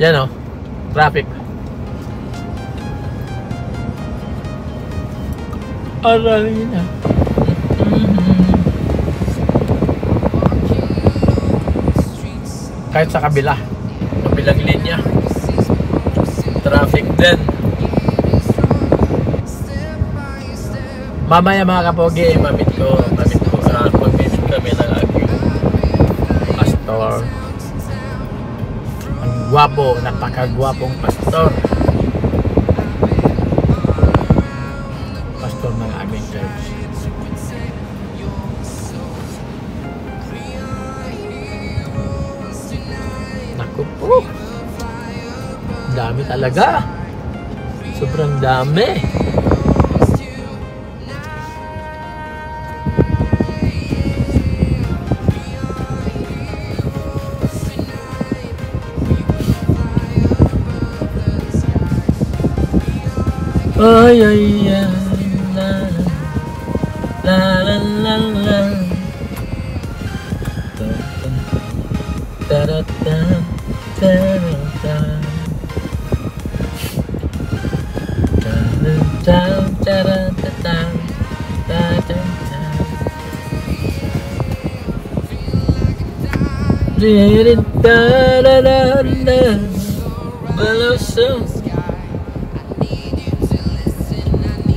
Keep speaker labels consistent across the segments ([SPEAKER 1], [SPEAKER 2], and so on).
[SPEAKER 1] Yan o, traffic. Aray na. Kahit sa kabilang linya, traffic din. Mamaya mga kapogi, mamit ko mag-meet kami ng aking pastor. Ang gwapo, napakagwapong pastor. Pastor ng aming church. Naku po, dami talaga, sobrang dami. Ay ay ay la la la la la ta ta ta ta ta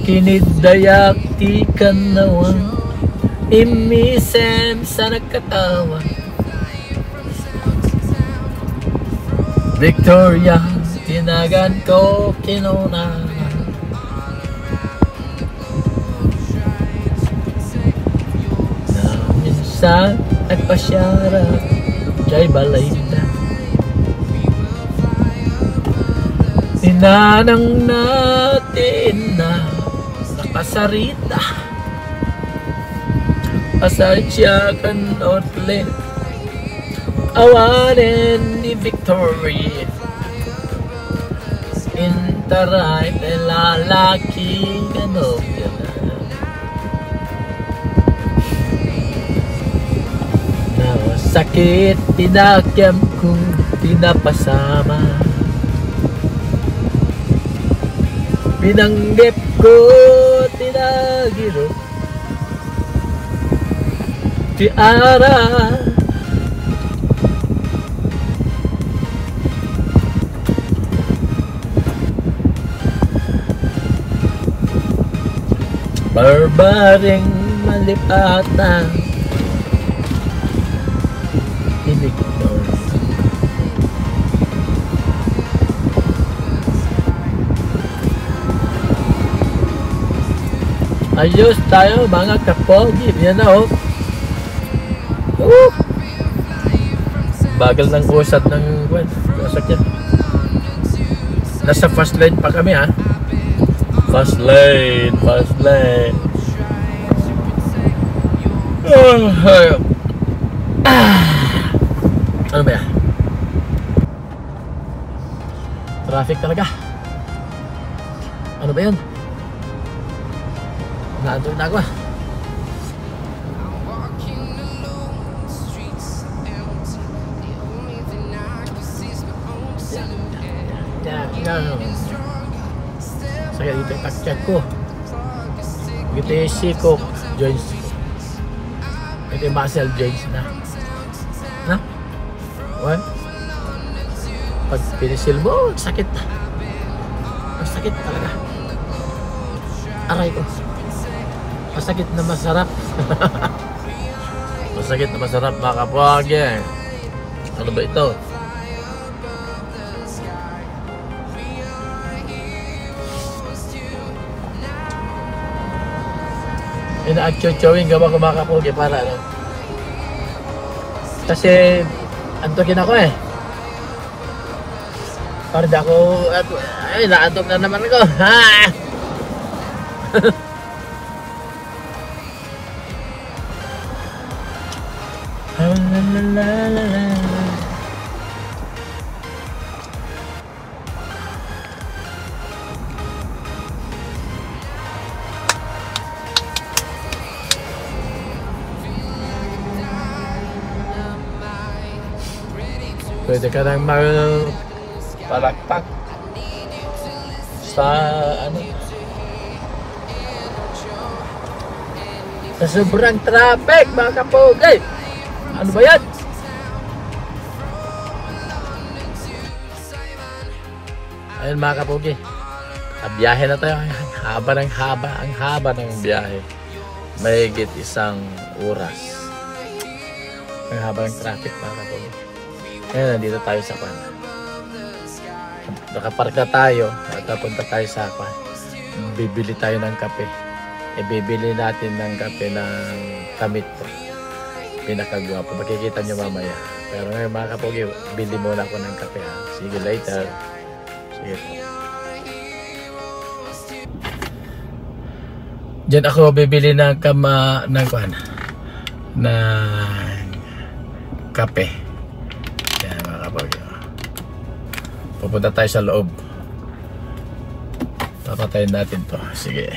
[SPEAKER 1] kinidayak ti kanawa imisem sa nagkatawa Victoria tinagan ko kinuna na minsan nagpasyara kay Balayda ninanang natin na nakasarita asasya kan outlet awanin ni Victoria intaray lalaki gano na sakit tinakyam ko pinapasama binanggit ko tinagiro tiara barbaring malipatan Victor ayos tayo mga kapogi yan na oh bagal ng usad ng sasakyan nasa fast lane pa kami ha fast lane ano ba yan traffic talaga ano ba yan naandun na ako saya dito yung takyak ko dito yung sikok joints ito yung muscle joints na what? Pag pinisil mo sakit masakit talaga aray ko masakit na masarap masakit na masarap mga kapogi ano ba ito? ina-chow-chowing gawa ko mga kapogi para ano kasi antokin ako para di ako ay naantok na naman ako ha pwede ka nang palakpak sa ano, sa sobrang traffic mga kapogi. Ano ba yan? Ayun mga kapogi, biyahe na tayo. Ang haba ng biyahe, mahigit 1 oras. Ang haba ng traffic mga kapogi. Ngayon nandito tayo sa Kwan. Nakapark na tayo at napunta tayo sa Kwan. Bibili tayo ng kape. Bibili natin ng kape ng kamit po. Pinakagwapo. Makikita nyo mamaya. Pero ngayon mga kapogi, bili muna ako ng kape ha. Sige later. Sige po. Diyan ako bibili ng Kwan. Ng kape. Yan mga kapogi. Pupunta tayo sa loob. Papatayin natin to. Sige.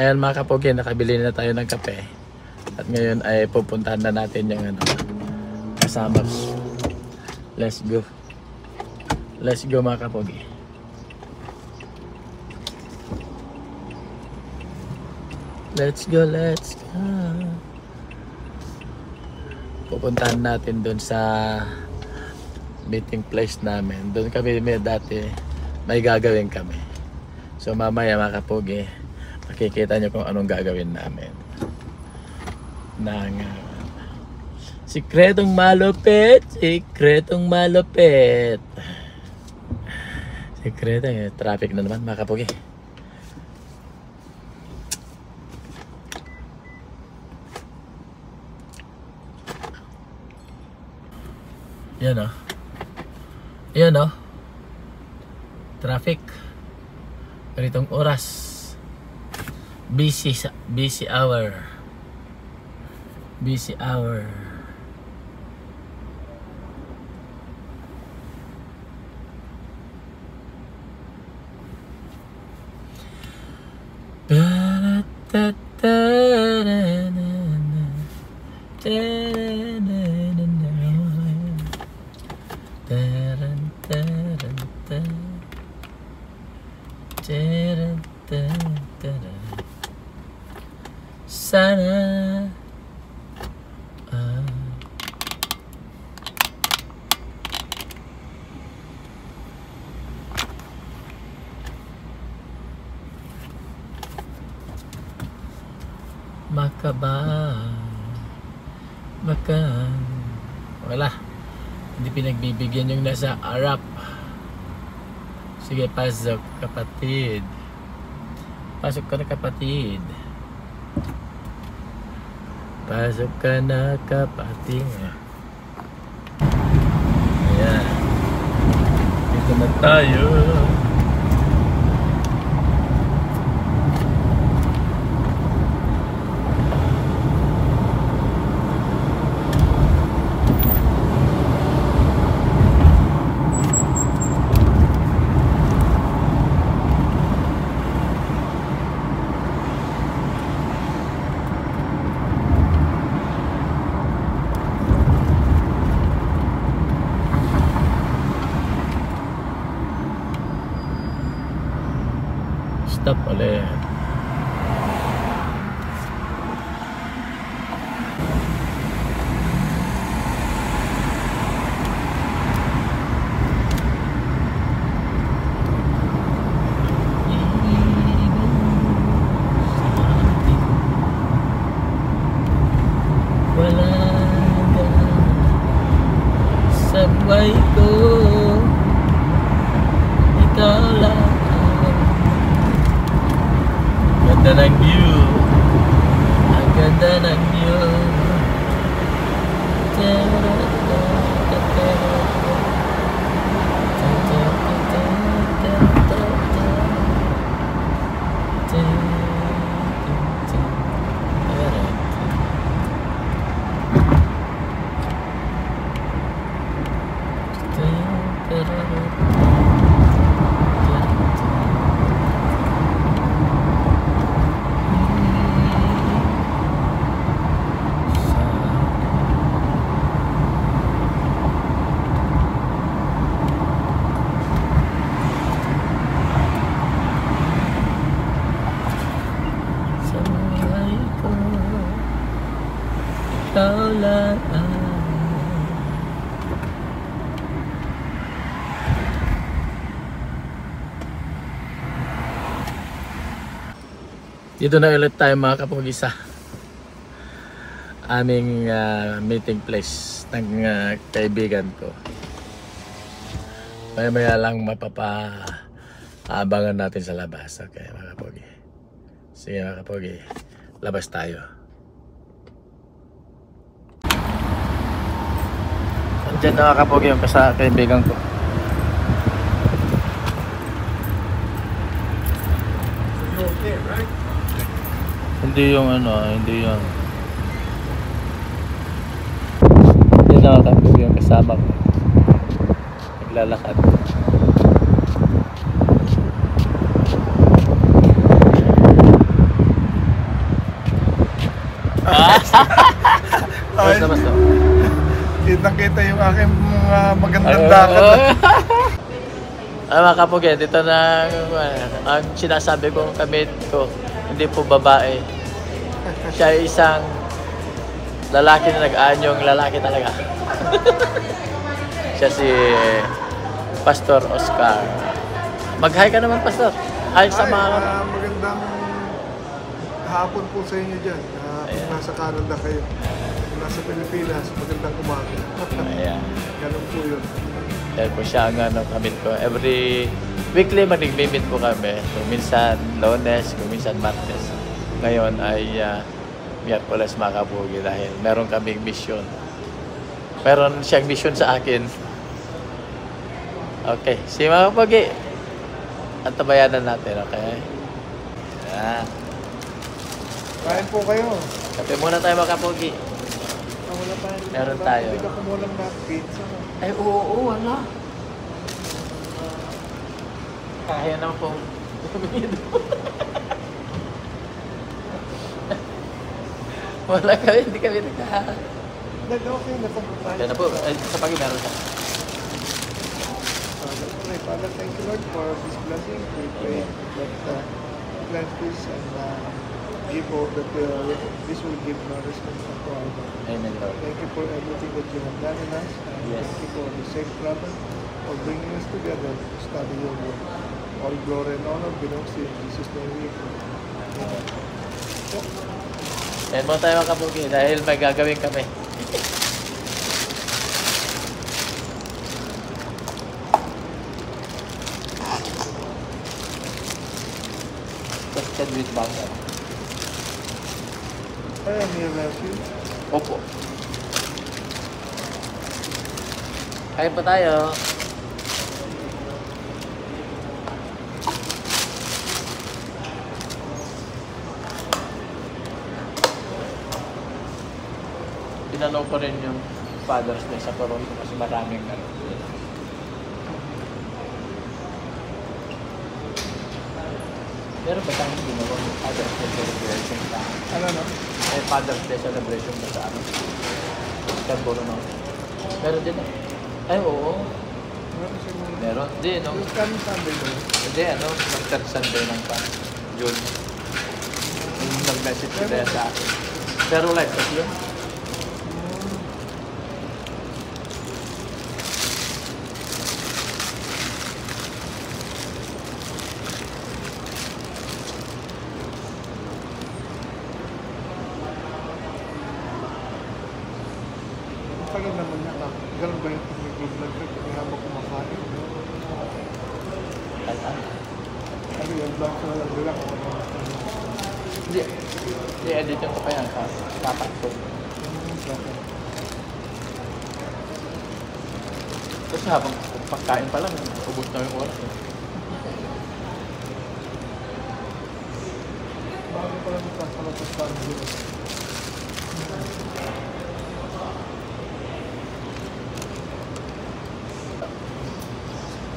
[SPEAKER 1] Ayan mga kapogi, nakabili na tayo ng kape. At ngayon ay pupuntahan na natin yung ano, kasama. Let's go. Let's go mga kapogi. Let's go, let's go. Pupuntahan natin dun sa meeting place namin. Doon kami dati may gagawin kami. So mamaya mga kapogi, makikita nyo kung anong gagawin namin. Sikretong malupit. Sikretong malupit. Sikretong traffic na naman mga kapogi. Yan o. Yan o. Traffic. Ganitong oras. Busy hour. Busy hour. Sana wala, hindi pinagbibigyan yung nasa harap. Sige, pasok kapatid. Pasok ka na kapatid. Pasok ka na kapatid. Ayan. Dito na tayo. stop ulit. Wala ka sa buhay ko, ikaw lang. Ganda ng view, ang ganda ng view. Ikaw lang. Dito na ulit tayo mga kapag-isa. Aming meeting place ng kaibigan ko. Maya-maya lang mapapaabangan natin sa labas. Okay mga kapag-i. Sige mga kapag-i. Labas tayo. Diyan na mga kapag-i yung kaibigan ko.
[SPEAKER 2] Okay, right?
[SPEAKER 1] Hindi yung hindi yung nakakapag yung kasama ko naglalakad. Basta.
[SPEAKER 2] Kitang-kita yung aking mga magandang dakat.
[SPEAKER 1] Mga kapugyan, dito na ang sinasabi kong kamit ko, hindi po babae. Siya ay isang lalaki na nag-aanyong lalaki talaga. Siya si Pastor Oscar. Mag-hi ka naman, Pastor. Hi sa mga...
[SPEAKER 2] Magandang hapon po sa inyo dyan. Kung nasa Canada kayo. Kung nasa Pilipinas, magandang umaga.
[SPEAKER 1] Ayan.
[SPEAKER 2] Ganun po yun.
[SPEAKER 1] Dahil po siya ang kamit ko. Every weekly mag-meet po kami. Kung minsan Lunes, kung minsan Martes. Ngayon ay Miyerkules mga kapugi dahil meron kaming mission. Meron siyang mission sa akin. Okay. Si mga kapugi, antabayanan natin, okay? Yan.
[SPEAKER 2] Kain po kayo.
[SPEAKER 1] Kape muna tayo mga kapugi.
[SPEAKER 2] Wala pa.
[SPEAKER 1] Meron tayo.
[SPEAKER 2] Hindi ka kumulang na pizza.
[SPEAKER 1] Ay, oo, wala. Kaya naman pong wala kami, hindi kami nagkahahan.
[SPEAKER 2] Okay, napapuntahan.
[SPEAKER 1] Kaya na po, sa pagi meron siya.
[SPEAKER 2] Father, thank you Lord for this blessing. We pray that plant this and give all that this will give nourishment to our body.
[SPEAKER 1] Amen, Lord.
[SPEAKER 2] Thank you for everything that you have done in us. And
[SPEAKER 1] Yes.
[SPEAKER 2] thank you for the safe travel, for bringing us together to study your word. All glory and honor belongs to you. In Jesus' name we pray. Amen.
[SPEAKER 1] Ayan mo tayo mga kapugi dahil may gagawin kami. Toasted with butter.
[SPEAKER 2] I am here, Matthew.
[SPEAKER 1] Opo. Kain pa tayo. Tinanong ko rin yung Father's Day sa Toronto kasi maraming Meron ba tayong ginawa yung Father's Day celebration sa May Father's Day celebration ba sa Scarborough no? Meron din Ay, oo. Meron. Di, no?
[SPEAKER 2] Yung coming Sunday,
[SPEAKER 1] Hindi, third Sunday ng pa. June. Yung nag-message si Bea sa akin. Pero live kasi yun.
[SPEAKER 2] Tagal naman yan. Ganun ba yung pag-good vlog trip? Kaya habang kumakain. Ano yung vlog ko lang bilang ako.
[SPEAKER 1] Hindi. Hindi, editin ko pa yan. Dapat ko. Kasi habang pagkain pa lang, ubod na yung oras.
[SPEAKER 2] Bakit pa lang nagsasalapos pa ang dito?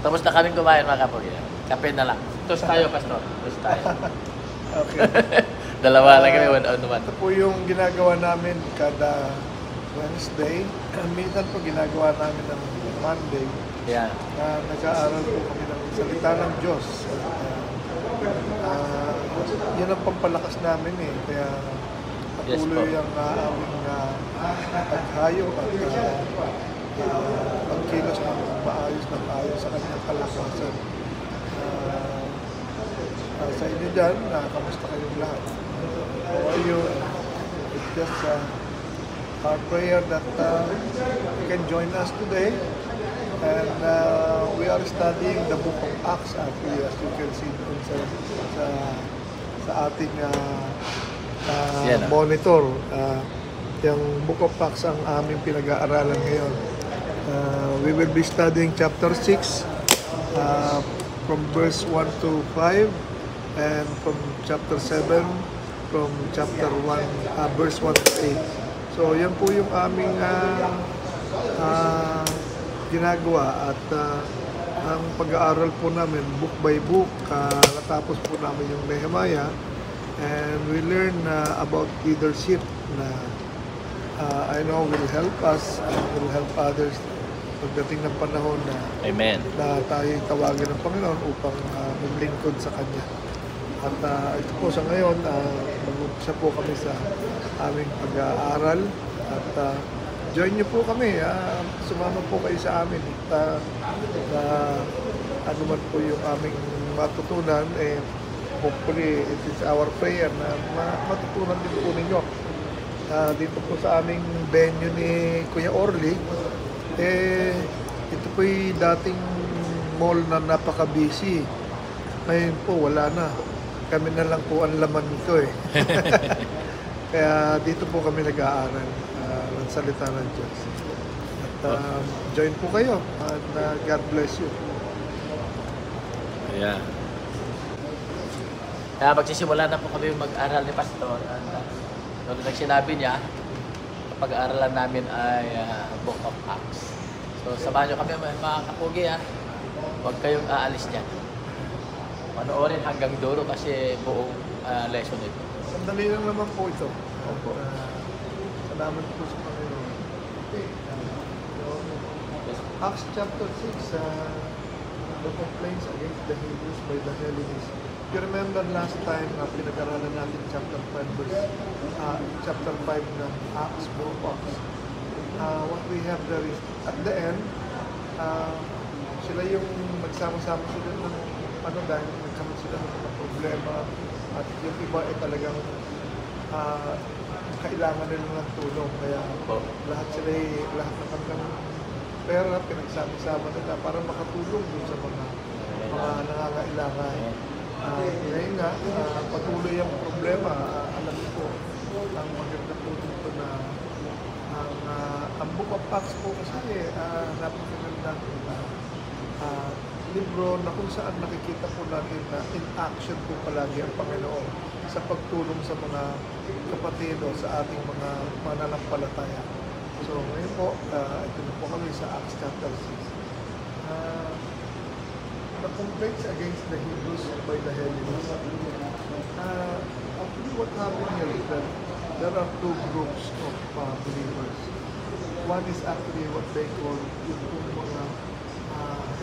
[SPEAKER 1] Tapos na kaming kumain mga kapag. Kape na lang. Toast tayo, Pastor. Toast tayo.
[SPEAKER 2] Okay.
[SPEAKER 1] Dalawa lang kami, one on one.
[SPEAKER 2] Ito po yung ginagawa namin kada Wednesday. Minsan po ginagawa namin ng Monday.
[SPEAKER 1] Yeah.
[SPEAKER 2] Nag-aaral po kami ng salita ng Diyos. Yan ang pampalakas namin eh. Kaya patuloy
[SPEAKER 1] Yes,
[SPEAKER 2] ang aming paghayo at pagkilos ng maayos sa kanyang kalakasan. Sa inyo dyan, kamusta kayong lahat? How are you? It's just our prayer that you can join us today. And we are studying the book of Acts actually, as you can see dun sa ating monitor. Yung book of Acts ang aming pinag-aaralan ngayon. We will be studying chapter 6 from verse 1 to 5 and from chapter 7 from chapter 1 verse 1 to 8. So yan po yung aming ginagawa at ang pag-aaral po namin book by book. Natapos po namin yung Nehemiah and we learn about leadership na I know will help us and will help others pagdating ng panahon na
[SPEAKER 1] Amen.
[SPEAKER 2] Na tayo tawagan ng Panginoon upang maglingkod sa Kanya. At ito po sa ngayon, mag-umpisa po kami sa aming pag-aaral at join niyo po kami, sumama po kayo sa amin at ano man po yung aming matutunan, hopefully it is our prayer na matutunan din po ninyo. Dito po sa aming venue ni Kuya Orly, ito po'y dating mall na napaka-busy. Ngayon po wala na. Kami na lang po ang laman nito eh. Kaya dito po kami nag-aaral ng salita ng Diyos. At join po kayo and God bless you.
[SPEAKER 1] Yeah. Kaya magsisimula na po kami mag-aral ni Pastor. At sinabi niya, pag-aaralan namin ay Book of Acts. So samahan nyo kami mga kapugi ha. Huwag kayong aalis dyan. Panoorin hanggang dulo kasi buong lesson ito.
[SPEAKER 2] Sandali lang naman po ito. Salamat po sa Panginoon. Acts chapter 6, the complaints against the Hebrews by the Hellenists. You remember last time na pinag-aralan natin chapter 5 ng Acts, book of Acts. What we have there is, at the end, sila yung nagsama-sama sila ng dahil nagkaroon sila ng mga problema at yung iba ay talagang kailangan nila ng tulong. Kaya lahat ng kanilang pera pinagsama-sama nila para makatulong dun sa mga nangangailangan. Ngayon nga, patuloy ang problema. Alam ko, ang maganda po dito na ang Book of Acts po kasi napakagandang libro na kung saan nakikita po natin na in action po palagi ang Panginoon sa pagtulong sa mga kapatid o sa ating mga mananampalataya. So ngayon po, ito na po kami sa Acts chapter 6. The complaints against the Hebrews by the Hellenists. Actually, what happened here is that there are two groups of believers. One is actually what they call yung mga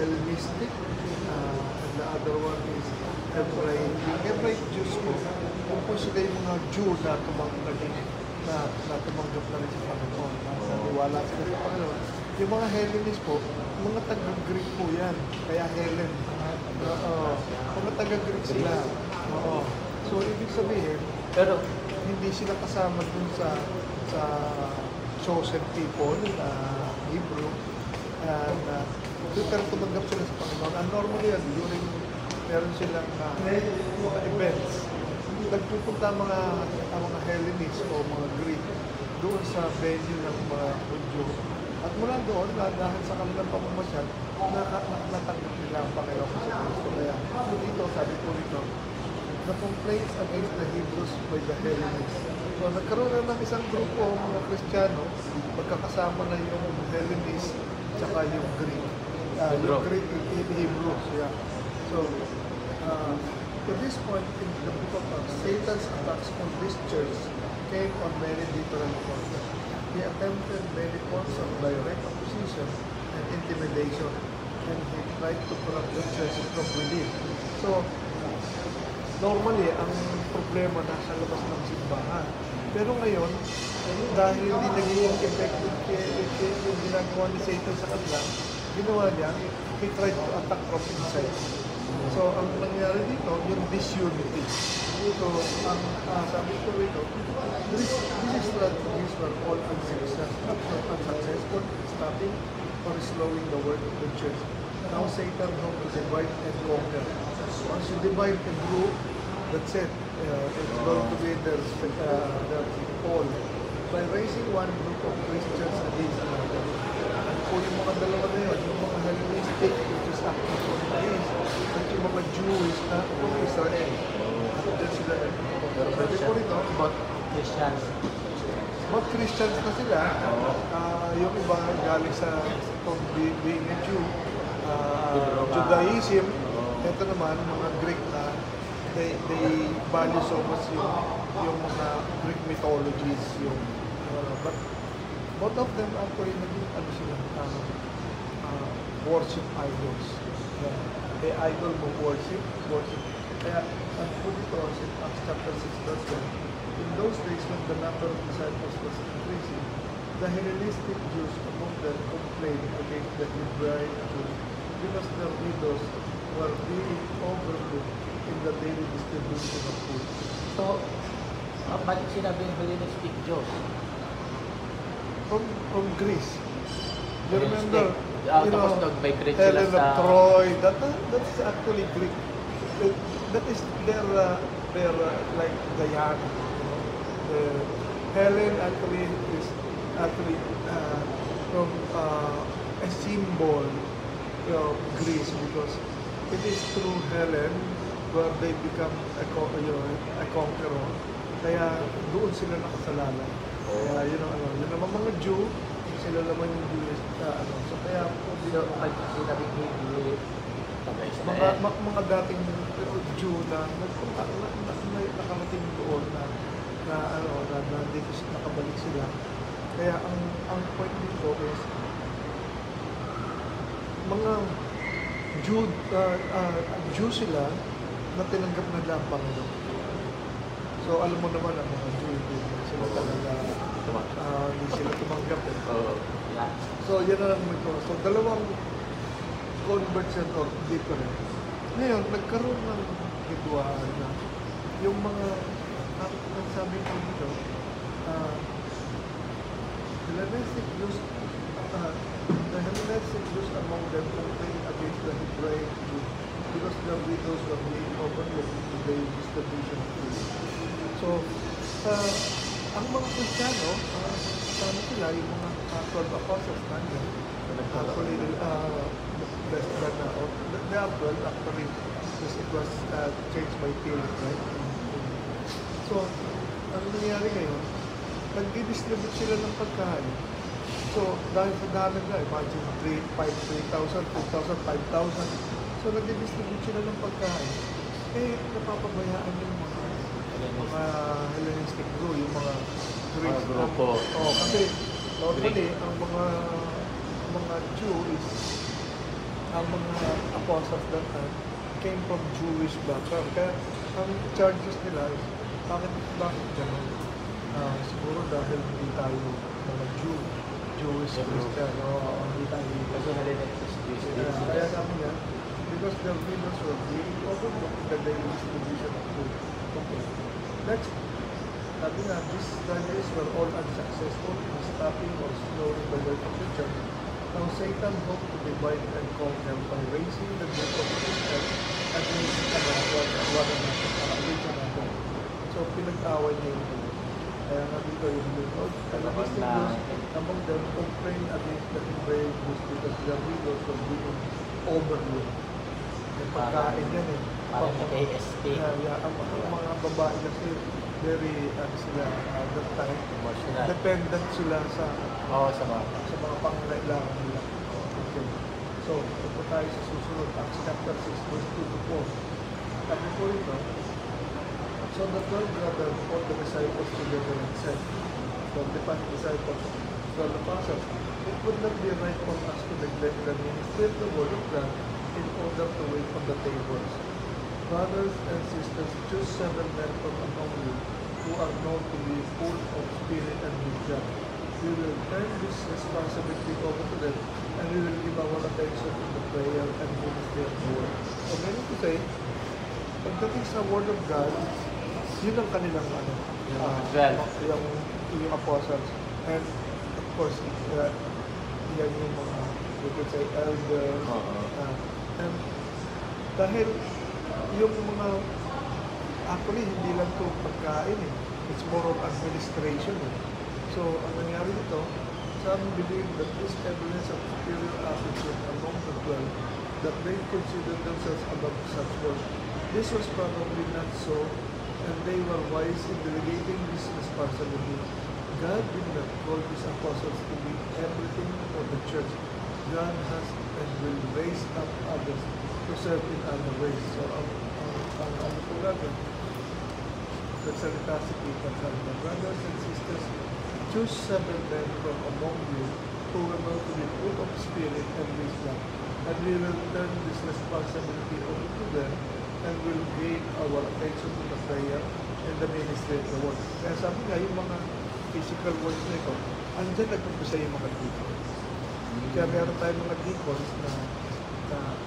[SPEAKER 2] Hellenistic, and the other one is Hebraic. Yung Hebraic Jews sila yung mga Jew na tumanggap na rin sa Panginoon. Naniwala sila sa Panginoon. Yung mga Hellenist po, mga taga-Greek po yan. Kaya Hellen. Oo. Mga taga-Greek sila. Oo. So, ibig sabihin,
[SPEAKER 1] Pero,
[SPEAKER 2] hindi sila kasama dun sa chosen people na Hebrew. And pero tumanggap sila sa Panginoon. And normally, during meron silang mga events, nagpupunta ang mga Hellenists o mga Greek doon sa venue ng mga Hudyo. At mula doon, dahil sa kanilang pamamasyal, natanggap nila ang Panginoon sa Kristo. Kaya dito, sabi po rito, the complaints against the Hebrews by the Hellenists. So nagkaroon na ng isang grupo mga Kristiyano, magkakasama na yung Hellenists tsaka yung Greek. Yung Greek Hebrews, yeah. So, to this point in the book of Acts, Satan's attacks on this church came on many different forms. He attempted many forms of direct opposition and intimidation, and he tried to corrupt the church from within. So, normally, ang problema nasa labas ng simbahan. Pero ngayon, dahil hindi naging effective yung ginagawa ni Satan sa kanila, ginawa niya, he tried to attack from inside. So, ang nangyari dito, yung disunity. So, ang sabi ko rito, these strategies were all unsuccessful in stopping or slowing the work of the church. Now Satan hopes to divide and conquer. Once you divide a group, that's it. It's going to be their fall. By raising one group of Christians against another. At po yung mga dalawa na yun, yung mga Hellenistic, which is active on the east, at yung mga Jewish na kung Israel. At dyan sila. Pero sabi po rito,
[SPEAKER 1] about Christians.
[SPEAKER 2] mga Christians na sila, yung iba galing sa from being a Jew, Judaism, ito naman, mga Greek na they value so much yung mga Greek mythologies, but both of them actually naging sila, worship idols. They idol mo worship. Kaya, ang po dito, Acts chapter 6 verse 1, in those days when the number of disciples was increasing, the Hellenistic Jews among them complained against the Hebraic Jews because their widows were being overlooked in the daily distribution of food.
[SPEAKER 1] So, bakit sinabing Hellenistic Jews?
[SPEAKER 2] From Greece. You remember,
[SPEAKER 1] Tapos nag-migrate sila
[SPEAKER 2] Helen
[SPEAKER 1] sa...
[SPEAKER 2] of Troy, that's actually Greek. That is their like Diana. Helen actually is from a symbol of Greece because it is through Helen where they become a conqueror. Kaya doon sila nakasalalay. Kaya yun naman mga Jew, sila naman yung Jewish so kaya
[SPEAKER 1] sinabing Hebrew,
[SPEAKER 2] mga dating Jew na nakarating doon na dito nakabalik sila. Kaya ang point dito is mga Jew sila na tinanggap na lang Panginoon. So alam mo naman ang mga Jew hindi sila talaga hindi sila tumanggap. So yan na lang ito. So dalawang conversion or different. Ngayon, nagkaroon ng hidwaan na yung mga sabi ko dito, Hellenistic Jews, the Hellenistic Jews among them complained against the Hebraic Jews because their widows were being overlooked in the distribution of food. So, ang mga Kristiyano, sila, yung mga 12 apostles na yun, actually, less than, they are 12 actually, because it was changed by Philip, right? So, ang nangyayari ngayon, nag-distribute sila ng pagkain. So, dahil sa dami na, imagine 3,000, 2,000, 5,000. So, nag-distribute sila ng pagkain. Napapabayaan yung mga Hellenistic Jew, yung mga Greek
[SPEAKER 1] grupo.
[SPEAKER 2] Kasi normally, ang mga Jew is, ang mga apostles that time came from Jewish background. Kaya, ang charges nila is, Bakit ganun? Siguro dahil hindi tayo mga Jewish Christian, hindi tayo
[SPEAKER 1] Kasi halilit is
[SPEAKER 2] kaya sabi niya, because the widows were being overlooked the daily distribution of food. Okay. Next, sabi nga, these studies were all unsuccessful in stopping or slowing the work of the church. Now Satan hoped to divide and conquer by raising the group of Christians against one another. So pinag-away niya yung dalawa. Kaya nga dito yung Lord, and the distinguished among them complained against the Hebraic Jews because their widows were being overlooked. Yung pagkain yan eh.
[SPEAKER 1] Parang ASP.
[SPEAKER 2] Ang mga babae kasi very, sila, that time,
[SPEAKER 1] Emotional.
[SPEAKER 2] dependent sila sa
[SPEAKER 1] Sa mga.
[SPEAKER 2] mga pangangailangan nila. Okay. So, ito tayo sa susunod. Acts chapter 6, verse 2 to 4. Sabi po ito, so the 12 brothers called the disciples together and said, so the 5 disciples, 12 apostles, it would not be right for us to neglect the ministry of the word of God in order to wait on the tables. Brothers and sisters, choose 7 men from among you who are known to be full of spirit and wisdom. We will turn this responsibility over to them and we will give our attention to the prayer and ministry of the word. So, meaning to say, pagdating sa word of God, yun ang kanilang yung apostles. And of course, yan yung mga, we could say, elders. And dahil yung mga, actually, hindi lang to pagkain eh. It's more of administration eh. So, ang nangyari nito, some believe that this evidence of superior attitude among the 12, that they consider themselves above such work. This was probably not so, and they were wise in delegating this responsibility. God did not call these apostles to be everything for the church. God has and will raise up others to serve in other ways. So, ang ano po natin, nagsalita si Peter, the brothers and sisters, choose 7 men from among you who will know to be full of spirit and wisdom, and we will turn this responsibility over to them and will gain our attention to the prayer and the ministry of the word. Kaya sabi nga, yung mga physical words na ito, andyan nagpapasa yung mga deacons. Kaya meron tayong mga deacons na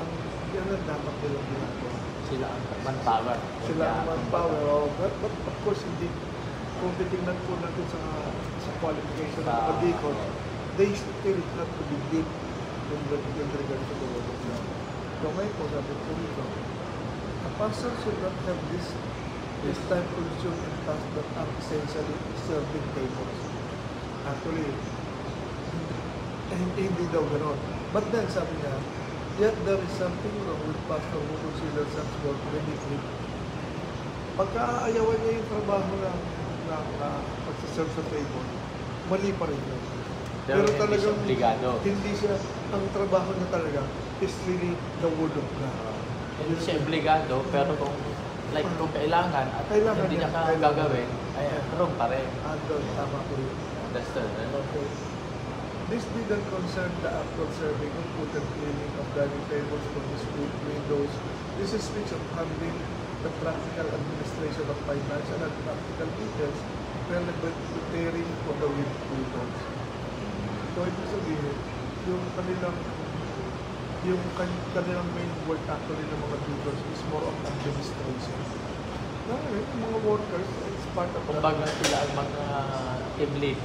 [SPEAKER 2] ang yan ang dapat nilang ginagawa.
[SPEAKER 1] Sila ang manpower.
[SPEAKER 2] Sila ang manpower. But of course, hindi, kung titingnan po natin sa qualification ng mga deacons, they still have to be deep in regards to the word of God. So ngayon po, sabi ko dito, a pastor should not have this time consumed in tasks that are essentially serving tables. Actually, hindi daw gano'n. But then, sabi niya, yet there is something wrong with pastor who considers such work ridiculous. Pagka-aayawan niya yung trabaho ng pagsaserve sa table, mali pa rin yun.
[SPEAKER 1] Pero talagang
[SPEAKER 2] hindi siya, ang trabaho niya talaga is really the word of God.
[SPEAKER 1] Hindi siya obligado, pero kung kailangan at hindi niya gagawin, ay wrong pa rin.
[SPEAKER 2] Doon, tama po yun.
[SPEAKER 1] Understood.
[SPEAKER 2] Okay. This didn't concern the actual serving of food and cleaning of dining tables for the street windows. This is which of handling the practical administration of financial and practical details relevant to caring for the widows. So, ito sabihin, yung kanilang main work actually ng mga tutors is more of administration. Yung mga workers, it's part of
[SPEAKER 1] kumbaga sila ang mga team lead.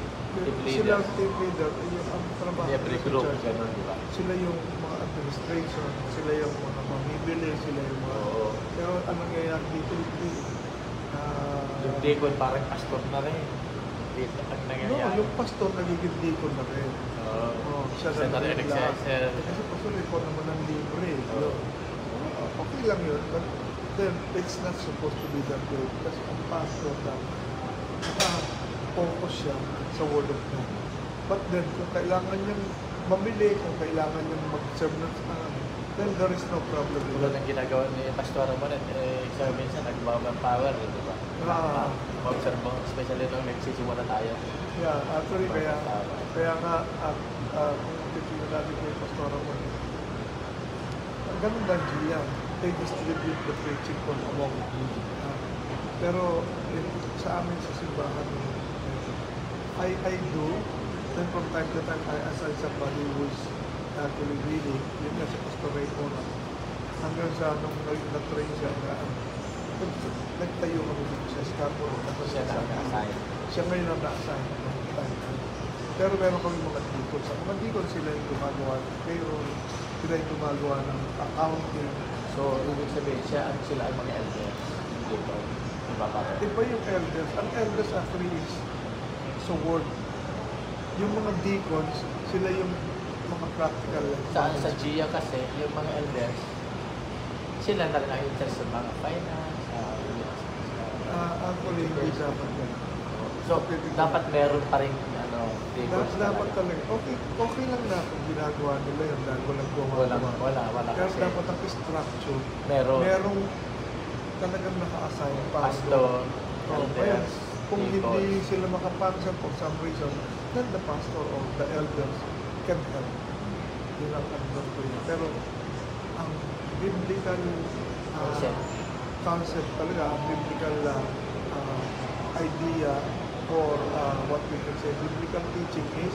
[SPEAKER 2] Sila ang team leader, yung ang trabaho
[SPEAKER 1] Every group, gano'n, di ba?
[SPEAKER 2] Sila yung mga administration, sila yung mga mamibili, sila yung mga... Pero ang nangyayari dito,
[SPEAKER 1] yung deacon parang pastor na rin. Ang nangyayari.
[SPEAKER 2] yung pastor nagiging deacon na rin. Siya na rin lahat. Kasi pastor, ikaw naman ang libre. Okay lang yun, but then it's not supposed to be that way. Kasi ang pastor focus siya sa word of God. But then, kung kailangan niyang mamili, kung kailangan niyang mag-serve ng then there is no problem.
[SPEAKER 1] Tulad ng ginagawa ni Pastor Romanet, siya minsan nag-power, di ba? Mag-serve mo, especially nung nagsisimula tayo.
[SPEAKER 2] Yeah, actually, kaya nga, kung titignan natin kay Pastor Romanet, ganun lang siya. They distribute the preaching from among. Pero, sa amin sa simbahan, I do, then from time to time, I assign somebody who's actually reading, yun nga si Pastor Ray Mona. Hanggang sa nung na-train siya, nagtayo kami dito sa Scarborough.
[SPEAKER 1] Siya na naka-assign.
[SPEAKER 2] Siya ngayon ang na-assign. Pero meron kami mga deacons. Sa mga deacons sila yung gumagawa ng payroll, sila yung gumagawa ng accounting.
[SPEAKER 1] So, ibig sabihin siya, sila ang mga elders. Dito.
[SPEAKER 2] Iba yung elders. Ang elders actually is sa word. Yung mga deacons, sila yung mga practical.
[SPEAKER 1] Sa GIA kasi, yung mga elders, sila na lang interest sa mga finance.
[SPEAKER 2] Actually, hindi dapat yan.
[SPEAKER 1] So, dapat meron pa rin deacons
[SPEAKER 2] Dapat talaga. Okay lang na kung ginagawa nila yun dahil walang gumagawa.
[SPEAKER 1] Wala
[SPEAKER 2] Pero
[SPEAKER 1] kasi.
[SPEAKER 2] dapat ang structure,
[SPEAKER 1] Meron.
[SPEAKER 2] talagang naka-assign
[SPEAKER 1] Pastor,
[SPEAKER 2] Kaya,
[SPEAKER 1] elders,
[SPEAKER 2] kung
[SPEAKER 1] deacons.
[SPEAKER 2] hindi sila makapansan for some reason, then the pastor or the elders can help. Yun ang advice ko yun. Pero, ang biblical concept talaga, ang biblical idea or what we can say, biblical teaching is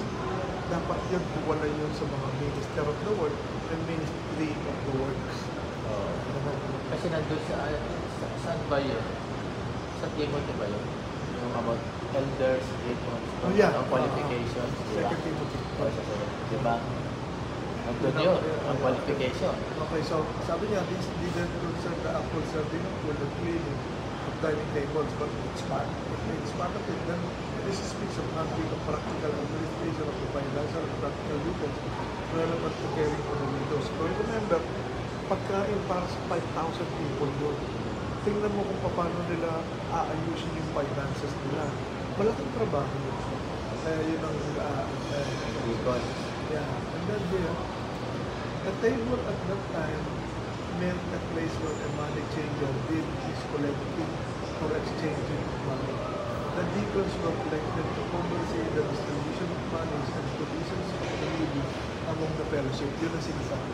[SPEAKER 2] dapat yun, wala yun sa mga minister of the word and ministry of the works.
[SPEAKER 1] Kasi nandun saan ba yun? Sa Timothy ba yun? Yung about elders, deacons, ang qualifications.
[SPEAKER 2] Second Timothy.
[SPEAKER 1] Diba? Nandun yun, ang qualification.
[SPEAKER 2] Okay, so sabi niya, this didn't concern the actual serving of food and cleaning of dining tables, but it's part of it. Then this speaks of handling of practical administration of the financial and practical details relevant to caring for the widows. So remember, pagkain para sa 5,000 people doon. Tingnan mo kung paano nila aayusin yung finances nila. Malaking trabaho yun. Yun ang
[SPEAKER 1] Deacons.
[SPEAKER 2] yeah. And then there, the table at that time meant a place where a money changer did his collecting or exchanging of money. The deacons were elected to oversee the distribution of monies and provisions of the needy among the fellowship. Yun ang sinasabi.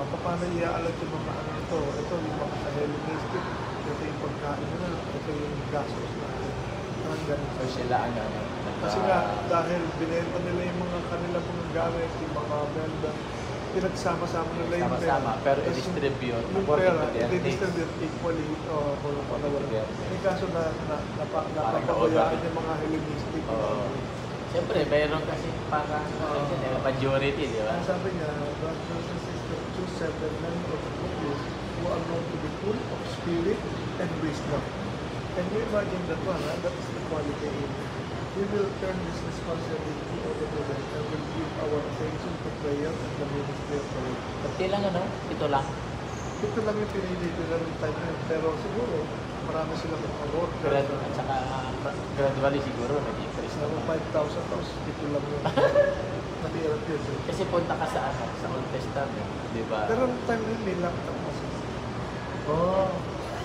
[SPEAKER 2] Paano iaalat yung mga ano ito? Ito yung mga Hellenistic, ito yung pagkain na, ito yung gastos na.
[SPEAKER 1] So sila ang
[SPEAKER 2] Kasi nga, dahil binenta nila yung mga kanilang mga gamit, yung mga melda, pinagsama-sama nila yung
[SPEAKER 1] sama-sama, pero
[SPEAKER 2] Tapos
[SPEAKER 1] i-distribute
[SPEAKER 2] yung
[SPEAKER 1] according
[SPEAKER 2] pera,
[SPEAKER 1] to their needs.
[SPEAKER 2] i-distribute equally kung ano wala. May kaso na napapabayaan yung mga Hellenistic.
[SPEAKER 1] Siyempre, mayroon kasi parang majority, di ba?
[SPEAKER 2] Ang sabi niya, brothers and sisters, choose seven men of the Jews who are known to be full of spirit and wisdom. Can you imagine that one? That is the quality. We will turn this responsibility over to them and will give our attention to prayer and the ministry of the Lord.
[SPEAKER 1] Kunti lang ito lang.
[SPEAKER 2] Ito lang yung pinili ko lang yung time na yun. Pero siguro, marami silang mga workers.
[SPEAKER 1] At saka gradually siguro nag-increase
[SPEAKER 2] Pero
[SPEAKER 1] naman.
[SPEAKER 2] 5,000 tapos ito lang yung natira yun.
[SPEAKER 1] Kasi punta ka sa sa Old Testament, di ba?
[SPEAKER 2] Pero ang time na yun, may laptop kasi.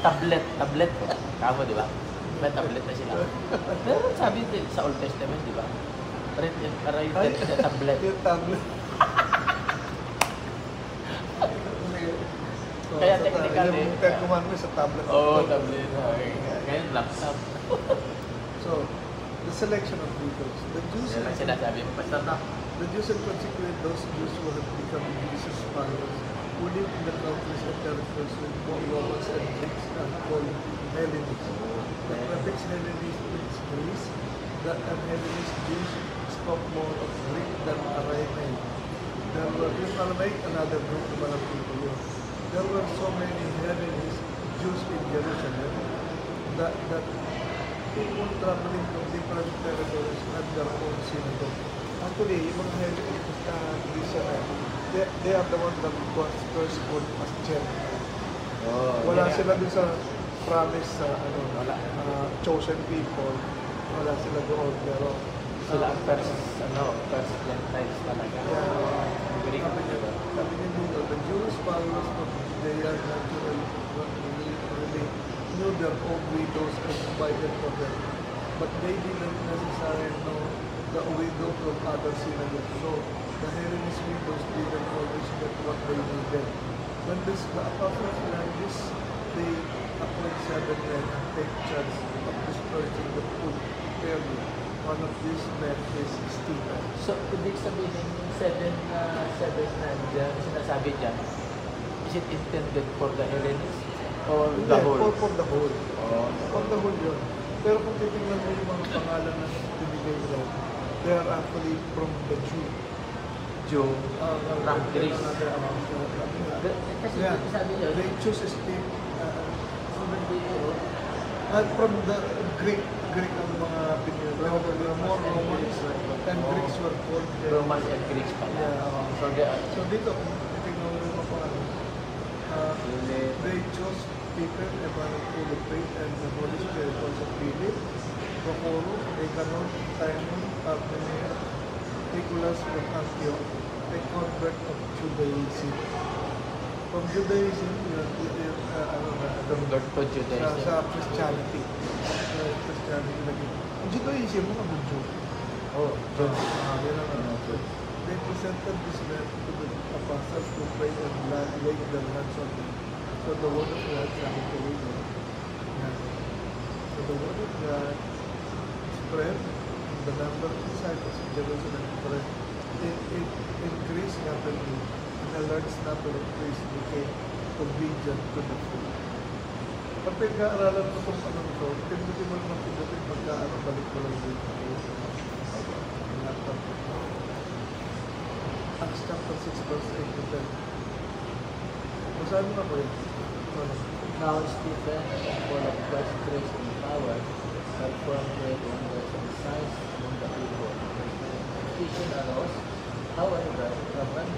[SPEAKER 1] Tablet po. Kamo, di ba? May tablet na sila. Pero sabi din sa Old Testament, di ba? Printed sa tablet.
[SPEAKER 2] Yung tablet.
[SPEAKER 1] Kaya technically,
[SPEAKER 2] yung Ten Commandments sa tablet.
[SPEAKER 1] Tablet. Ngayon, laptop.
[SPEAKER 2] So, the selection of deacons. The Jews
[SPEAKER 1] Yan lang sinasabi mo. Basta na.
[SPEAKER 2] The Jews and consecrate those Jews who have become Jesus' followers, who live in the countries and territories with more Romans and Greeks and called Hellenists. The prefix Hellenist means Greece. The Hellenist Jews spoke more of Greek than Aramaic. There were, in Aramaic, another group of other people. There were so many Hellenist Jews in Jerusalem that people traveling from different territories had their own synagogue. Actually, yung mga Hellenist na Christian, they are the ones that was first called as Gentile. Wala sila dun sa promise sa chosen people. Wala sila doon, pero
[SPEAKER 1] Sila ang first Gentiles talaga. Greek, di ba?
[SPEAKER 2] sabi niya dito, the Jewish followers of they are naturally really knew their own widows and provided for them. But they didn't necessarily know the widow from other synagogues. So the Hellenist widows didn't always get what they needed. When the apostles learned this, they appoint 7 men and take charge of this church tell you, one of these men is Stephen.
[SPEAKER 1] So, ibig sabihin yung seven na dyan, sinasabi dyan, is it intended for the Hellenists or the
[SPEAKER 2] Hindi,
[SPEAKER 1] whole?
[SPEAKER 2] for the whole.
[SPEAKER 1] Oh.
[SPEAKER 2] For the whole yun. Pero kung titingnan mo yung mga pangalan na binigay nila, they are actually from the Jew.
[SPEAKER 1] Jew, from Greece. Kasi
[SPEAKER 2] Yeah.
[SPEAKER 1] sabi niyo,
[SPEAKER 2] They choose Steve
[SPEAKER 1] even dito,
[SPEAKER 2] from the Greek ang mga pinili. They were more Romans and Greeks were called
[SPEAKER 1] Romans and Greeks pala.
[SPEAKER 2] Yeah.
[SPEAKER 1] So, they are,
[SPEAKER 2] So dito, kung titingnan mo yung mga pangalan, they chose Peter, Evan, full of faith, and the Holy Spirit also Philip, Procoro, Nicanor, Simon, Parthenia, Nicholas from Antioch, a convert of Judaism. From Judaism,
[SPEAKER 1] convert to Judaism.
[SPEAKER 2] sa Christianity. Christianity lagi. Ang Judaism, mga Budyo.
[SPEAKER 1] Oh, John.
[SPEAKER 2] Yan ang ano. They presented this man to the apostles to pray and lay their hands on them. So the word of God started to read them. Yeah. So the word of God spread, the number of disciples in Jerusalem spread. It increased rapidly, and a large number of priests became obedient to the faith. Pag pinag-aaralan mo itong anong ito, pinag-aaralan mo naman pinag pagka-ano, balik mo lang dito. Acts chapter 6 verse 8 to 10. Basahin mo na po yun.
[SPEAKER 1] Now Stephen, full of God's grace and power, performed great wonders and signs among the people. Suspicion arose, however, from one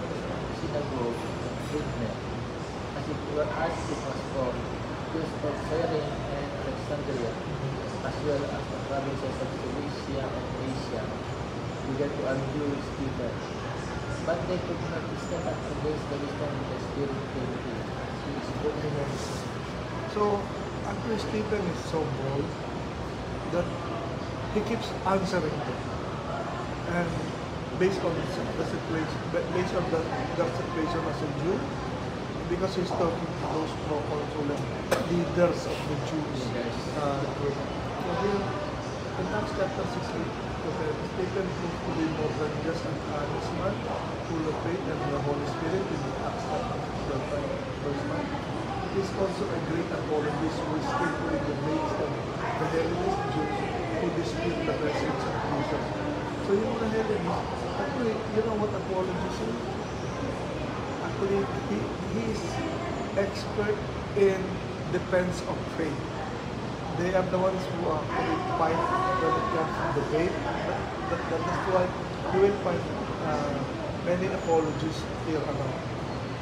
[SPEAKER 1] synagogue of Greek men, as it was called, Jews of Cyrene and Alexandria, as well as the provinces of Cilicia and Asia, began to argue with Stephen. But they could not stand up against the wisdom of the Spirit came to him. He spoke to them.
[SPEAKER 2] So, actually Stephen is so bold that he keeps answering them. And based on the situation, as a Jew, because he's talking to those proconsular leaders of the Jews group. So here, in Acts chapter 16, Stephen proved to be more than just an honest man, full of faith and the Holy Spirit in Acts chapter 12, verse 9. He is also a great apologist who is skillfully debates the Hellenist Jews who dispute the message of Jesus. So yung mga Hellenist, actually, you know what apologist is? Actually, he is expert in defense of faith. They are the ones who actually fight when it comes to debate. That's why you will find many apologists here around.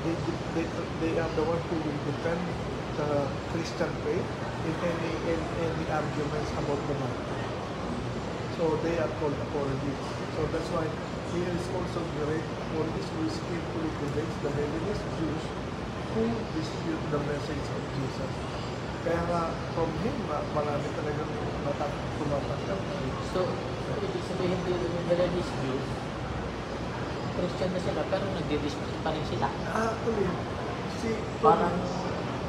[SPEAKER 2] They are the ones who will defend the Christian faith in any arguments about the matter. So they are called apologists. So that's why he is also great apologist who skillfully debates the Hellenist Jews who dispute the message of Jesus. Kaya nga, from him, marami talagang tumatanggap.
[SPEAKER 1] So, ibig sabihin dito yung Hellenist Jews, Christian na sila, pero nagdi-dispute pa rin sila.
[SPEAKER 2] Actually,
[SPEAKER 1] Parang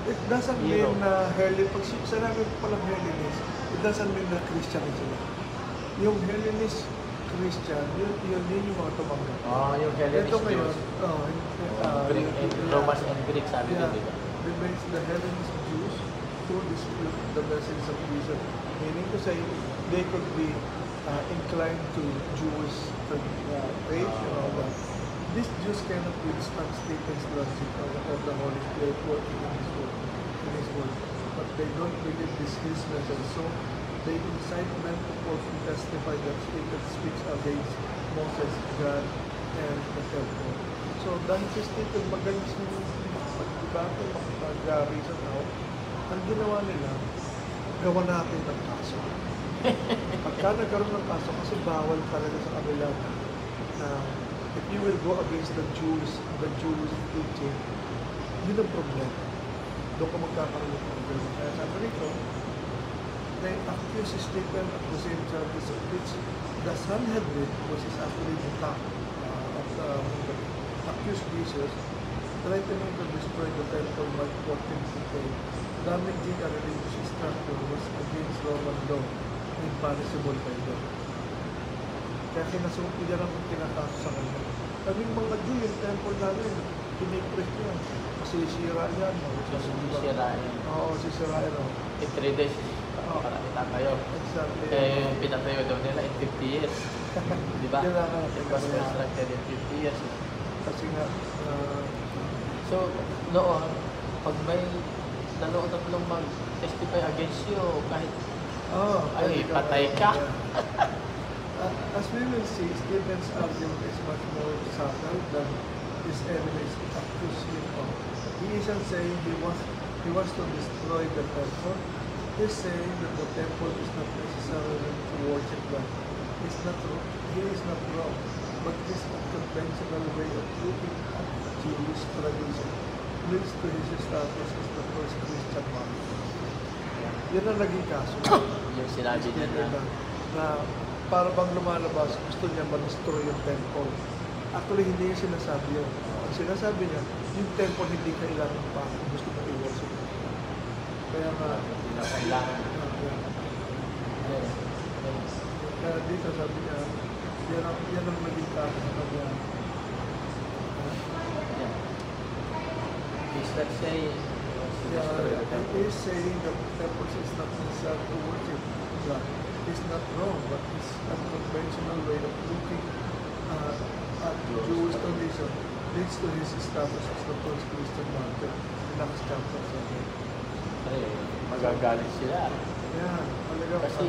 [SPEAKER 2] it doesn't mean na pag sinabi ko palang Hellenist, it doesn't mean na Christian sila. Yung Hellenist Christian, yun yung mga tumanggap.
[SPEAKER 1] yung Hellenist
[SPEAKER 2] Ito ngayon,
[SPEAKER 1] Jews. Romans and Greek, sabi
[SPEAKER 2] yeah,
[SPEAKER 1] nila.
[SPEAKER 2] the Hellenist Jews who dispute the message of Jesus. Meaning to say, they could be inclined to Jewish faith and all that. These Jews cannot withstand Stephen's logic of the Holy Spirit working in his world. But they don't believe his message. So they incite men to falsely testify that Stephen speaks against Moses, God, and the temple. So dahil si Stephen magaling sa pag-debate, pag-reason out, ang ginawa nila, gawa natin ng kaso. Pagka nagkaroon ng kaso, kasi bawal talaga sa kanila na if you will go against the Jewish teaching, yun ang problema. Doon ka magkakaroon ng problema. Kaya sabi rito, they accuse Stephen at the same charges of which the Sanhedrin, which is actually the top accused Jesus, threatening to destroy the temple by 14 people, damaging a religious structure was against Roman law, and punishable by God. Kaya yan ang kinakaso sa kanya. Kaming mga Jew, yung temple namin, pinipres niya. Masisira yan.
[SPEAKER 1] Sisirain.
[SPEAKER 2] Oo, sisirain.
[SPEAKER 1] In 3 days, makakita kayo.
[SPEAKER 2] Exactly.
[SPEAKER 1] Eh, yung pinatayo daw nila in 50 years. Di ba?
[SPEAKER 2] Yun ang
[SPEAKER 1] It was constructed in 50 years.
[SPEAKER 2] Kasi nga,
[SPEAKER 1] So, noon, pag may dalawang tatlong mag-testify against you, kahit ay, patay ka.
[SPEAKER 2] As we will see, Stephen's argument is much more subtle than his enemies accuse him of. He isn't saying he wants to destroy the temple. He's saying that the temple is not necessarily to worship God. He is not wrong, but his unconventional way of looking at Jewish tradition leads to his status as the first Christian man. Yan ang naging kaso.
[SPEAKER 1] Yung sinabi niya
[SPEAKER 2] na para bang lumalabas, gusto niya ma-destroy yung temple. Actually, hindi niya sinasabi yun. Ang sinasabi niya, yung temple hindi kailangan pa kung gusto mo i-worship. Kaya nga,
[SPEAKER 1] hindi na kailangan.
[SPEAKER 2] Kaya dito sabi niya, yan ang naging kaso sa kanya.
[SPEAKER 1] He's not saying
[SPEAKER 2] And he is saying that temple is not necessary to worship God. It's not wrong, but it's unconventional way of looking at Jewish tradition leads to his status as the first Christian martyr in Acts chapter 7.
[SPEAKER 1] Ay, magagalit sila.
[SPEAKER 2] Yeah, talaga.
[SPEAKER 1] Kasi,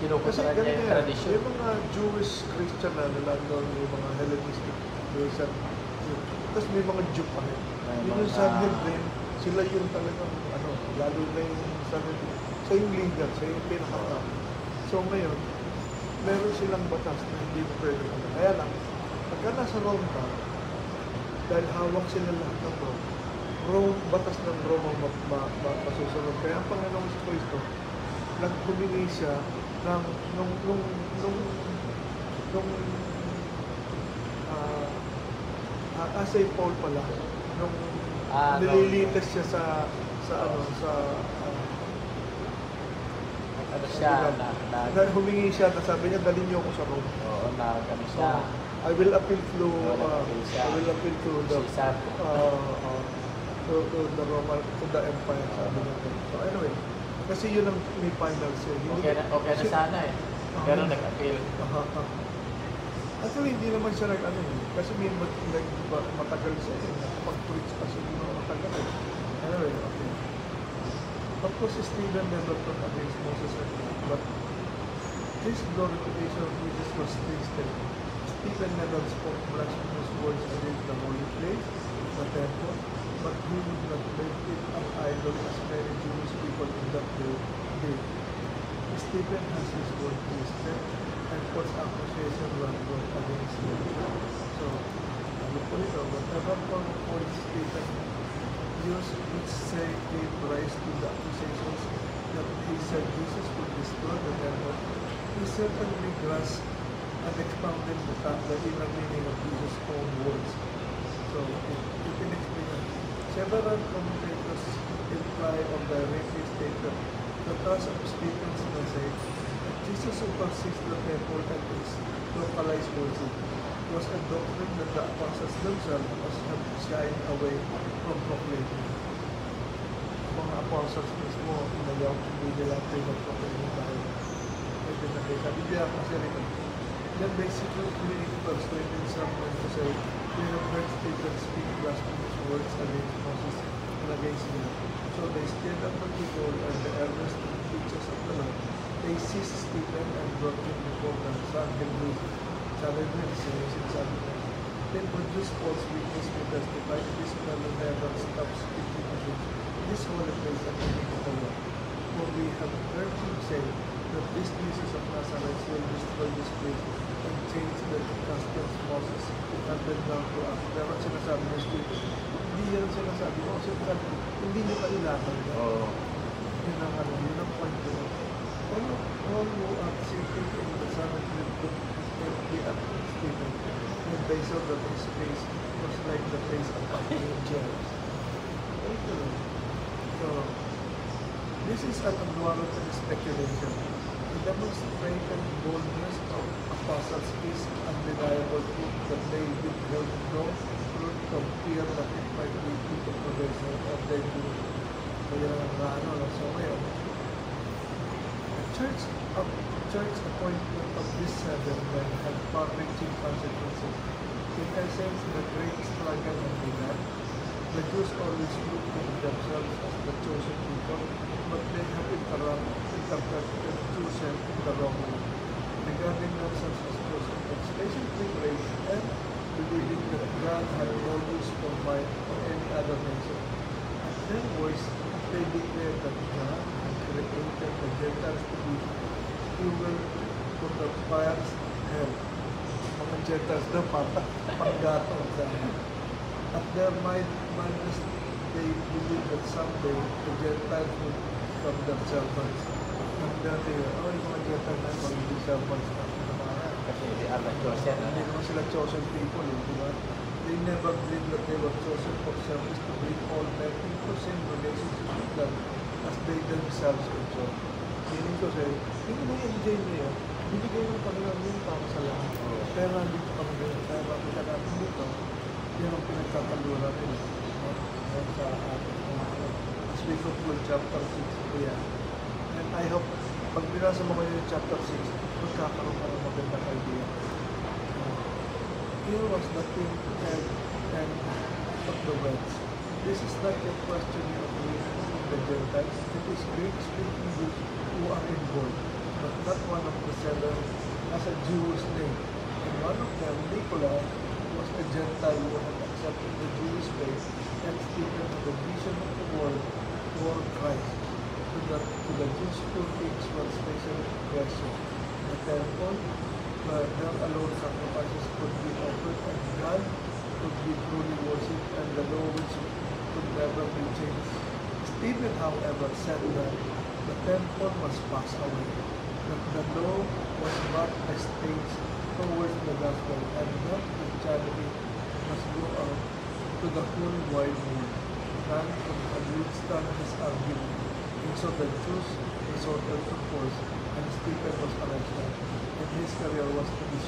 [SPEAKER 1] kinukusaran niya yung tradisyon.
[SPEAKER 2] Yung mga Jewish Christian na doon, yung mga Hellenistic Christian, tapos may mga Jew pa rin. Yung Sanhedrin, sila yung talagang, lalo na yung Sanhedrin. So yung leader, so yung pinakatap. So ngayon, meron silang batas na hindi mo pwede na. Kaya lang, pagka nasa Rome ka, dahil hawak sila lahat ng Rome, batas ng Rome ang masusunod. Kaya ang Panginoong si Cristo, naghumingi siya ng St. Paul pala, nung nililitas siya sa humingi siya na sabi niya, dalhin niyo ako sa Rome.
[SPEAKER 1] Oo, kami siya.
[SPEAKER 2] I will appeal to the Roman, to the Empire, sabi niya. So anyway, kasi yun ang may final say.
[SPEAKER 1] Okay na sana eh. Pero nag-appeal.
[SPEAKER 2] Actually, hindi naman siya kasi may matagal siya pag-preach pa siya matagal. Anyway, okay. Of course, Stephen never talked against Moses and God, but his glorification of Jesus was tasted. Stephen never spoke blasphemous words against the holy place, the temple, but he would not make it an idol as many Jewish people in that day did. Stephen has his word twisted and puts accusation brought against him. So, whatever form of words Stephen used, which say gave rise to the accusations that he said Jesus would destroy the temple, he certainly grasped and expounded the inner meaning of Jesus' own words. So, you can explain it. Several commentators imply on the directly state that the thrust of Stephen's message that Jesus supersedes the temple and its localized worship was a doctrine that the apostles themselves have shied away from proclaiming. Mga apostles mismo, hindi nila pinag-proclaim tayo. Sabi niya kasi rin, then basically persuaded someone to say, they have heard Stephen speak blasphemous words against Moses and against him. So they stirred up the people and the elders and teachers of the law. They seized Stephen and brought him before the Sanhedrin. They produced false witness to testify this fellow never stopped speaking against this holy place and the law. For we have heard him say that this Jesus of Nazareth will destroy this place and change the customs Moses handed down to us. Pero sinasabi ng Stephen, hindi yan sinasabi mo. Sinasabi, hindi nyo kailangan yan. Yun ang point ko. All who are sitting in the Sanhedrin could be at Stephen, and they saw that his face was like the face of an angel. So, This is an unwarranted speculation. The demonstrated boldness of apostles is undeniable proof that they withheld no fruit from fear that it might lead to the progression of their doing. Kaya so ngayon, the church appointment of this 7 men had far-reaching consequences. In essence, the great struggle had begun. The Jews always looked at themselves as the chosen people, but they have interpreted chosen in the wrong way, regarding themselves as chosen, expecting grace and believing that God had no use for mine or any other nation. At their worst, they declared that God had created the Gentiles to be fuel for the fire's hell. Mga Gentiles na panggatong sa at their madness, they believed that someday the Gentiles would become their servants. And then they were, yung mga Gentiles na magiging servants na.
[SPEAKER 1] Kasi they are the chosen.
[SPEAKER 2] Hindi naman sila chosen people, di ba? They never believed that they were chosen for service to bring all men into same relationship with God as they themselves enjoy. Meaning ko sa'yo, hindi mo enjoy mo yan, binigay ng Panginoon yung para sa lahat. Pero nandito kami ngayon, kaya makita natin dito, yan ang pinagtatalunan nila. Sa ating as we conclude chapter 6 yan. And I hope, pag binasa mo kayo yung chapter 6, magkakaroon ka ng magandang idea. Here was the king and of the West. This is not a question of the Gentiles. It is Greek-speaking Jews who are involved, but not one of the 7 has a Jewish name. And one of them, Nicholas, was a Gentile who had accepted the Jewish faith and speaking of the vision of the world for Christ. To the Jews who things were special question. The temple, where there alone sacrifices could be offered and God could be truly worshipped and the law which could never be changed. Stephen, however, said that the temple must pass away, that the law was but a stage towards the gospel and that Christianity must go out to the whole wide world. None could withstand his argument, and so the Jews resorted to force, and Stephen was arrested, and his career was to be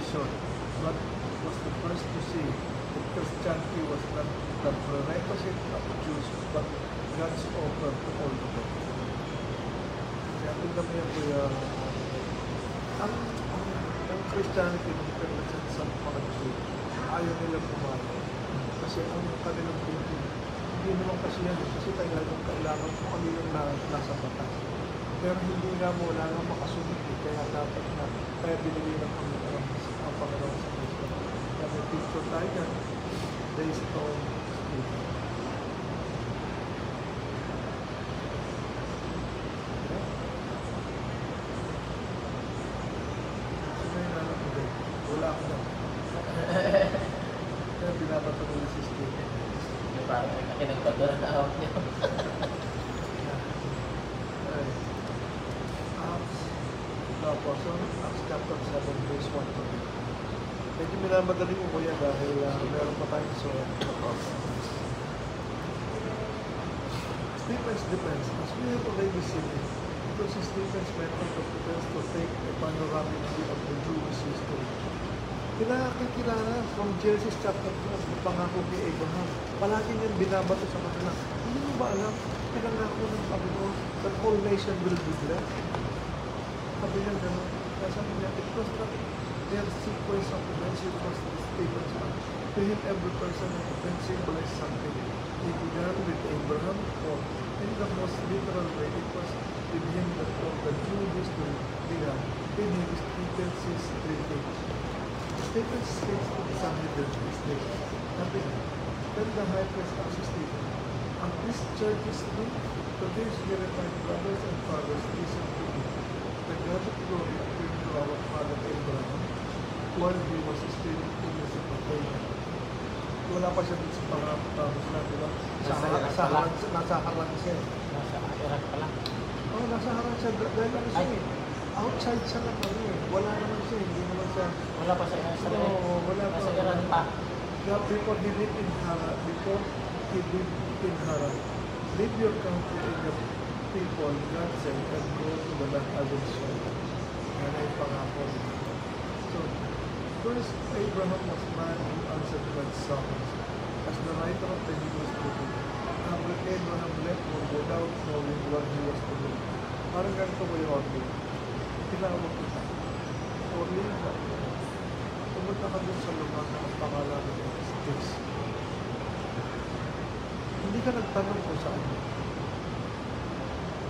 [SPEAKER 2] short, but was the first to see that Christianity was not the prerequisite of the Jews, but God's offer to all of them. Kaya tingnan mo yan, kuya, ang Christianity represent sa mga Jews, ayaw nilang pumayag. Kasi ang kanilang thinking, hindi naman kasi yan, kasi talagang kailangan kung ano yung nasa batas. Pero hindi nga mo, wala nga makasunod, kaya dapat na, kaya binili ng Panginoon ang Panginoon sa Kristo. Kaya may picture tayo yan, based on Stephen. Wala ako na. Kaya binabato nila si Stephen.
[SPEAKER 1] Parang kinagpadura na awak niya.
[SPEAKER 2] Acts chapter 7, verse 1 to 3. Medyo minamadali ko kuya dahil meron pa tayong so. Stephen's defense, as we have already seen it, it was Stephen's method of defense to take a panoramic view of the Jewish history. Kinakilala from Genesis chapter 12, ang pangako kay Abraham. Palagi niyang binabato sa kanila. Hindi mo ba alam, pinangako ng Panginoon that all nation will be blessed? Sabi niya gano'n. Kaya sabi niya, it was not their sequence of events, it was Stephen's one. To him, every person of event symbolized something. He began with Abraham, or in the most literal way, it was with him that all the Jew history began. In him, Stephen sees 3 things. Stephen states to the Sanhedrin this day. Sabi niya, then the high priest asked Stephen, and this church is true? To this we remind brothers and fathers, listen to me. The God of glory appeared to our father Abraham while he was still innocent of Canaan. Wala pa siya dito sa pangapos na, di ba? Nasa harang siya.
[SPEAKER 1] Nasa Iraq pala.
[SPEAKER 2] Oo, nasa harang siya. Dahil ano siya eh. Outside siya na pa eh. Wala naman siya. Hindi naman siya.
[SPEAKER 1] Wala pa sa Israel.
[SPEAKER 2] Oo, wala pa.
[SPEAKER 1] Nasa Iran pa.
[SPEAKER 2] Before he lived in Haran, leave your country and your people, God said, and go to the land I will show you. Yan ay pangako niya. So, first, Abraham was man who answered God's summons. As the writer of the Hebrews put it, Abraham left home without knowing what he was to do. Parang ganito ko yung order. Tinawag kita. Orly, pumunta ka dun sa lugar na ang pangalan ng Sticks. Hindi ka nagtanong kung saan.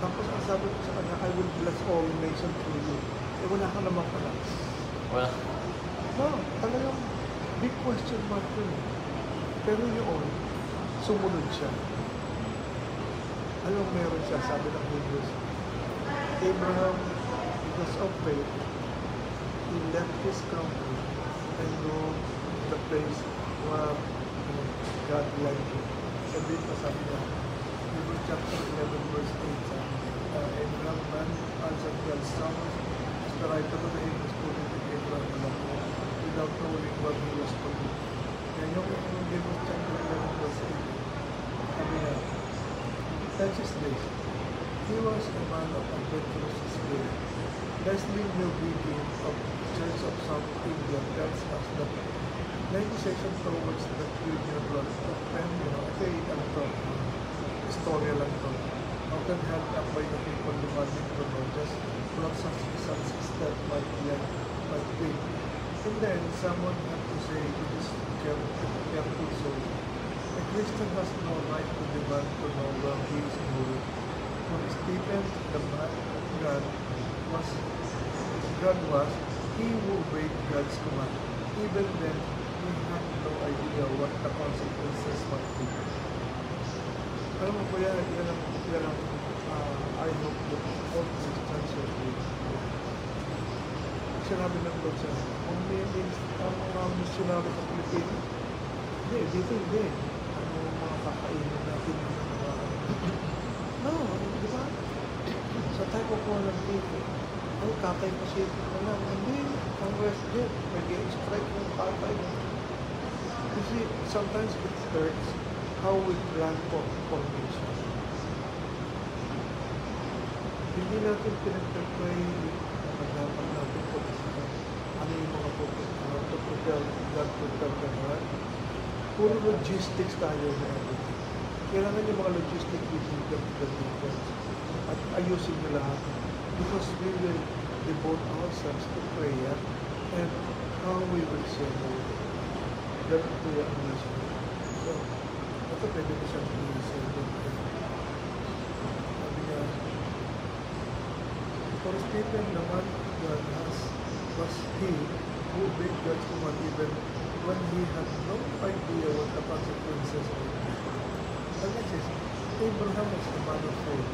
[SPEAKER 2] Tapos ang sabi ko sa kanya, I will bless all nations through you. Eh wala ka naman pala.
[SPEAKER 1] Well,
[SPEAKER 2] No, talagang big question mark yun. Pero yun, sumunod siya. Anong meron siya, sabi ng Hebrews? Abraham, because of faith, he left his country and go to the place where God led him. Sabi pa sabi niya, Hebrews chapter 11 verse 8, sabi niya, Abraham man answered God's summons, as the writer of the Hebrews put it in Abraham alone, without knowing what he was to do. Yan yung Hebrews chapter 11 verse 8. Sabi niya, that's his days. He was a man of adventurous spirit. Wrestling will be of Church of South India, that's us the legislation towards the union blood of men, ano to, istorya lang to. Often held up by the people demanding to know just what such step might be. And then someone had to say, it is careful soul. A Christian has no right to demand to know where he is going. For Stephen, the man God was, he who obeyed God's command. Even then, he had no idea what the consequences might be. Alam mo kuya, yan ang I hope that all Christians will be. Sinabi ng Lord siya, kung may mga missionary sa Pilipinas, hindi, dito hindi. Ano mga kakainin natin ng mga no, di ba? Sa tayo kukuha ng dito, ay Cathay Pacific na lang. Hindi, ang WestJet, nag-i-strike yung Cathay. You see, sometimes it hurts how we plan for formation. Hindi natin pinag-pray na dapat natin po ano yung mga to prepare God to prepare the heart. Puro logistics tayo na everything. Kailangan yung mga logistics within the difference at ayusin nyo lahat because we will devote ourselves to prayer and how we will share the word. Ganun po yung mission. So, ito pwede ko siyang i-share din. Sabi niya, for Stephen naman, God was he who obeyed God's command even when he had no idea what the consequences would be. And next is, Abraham was a man of faith.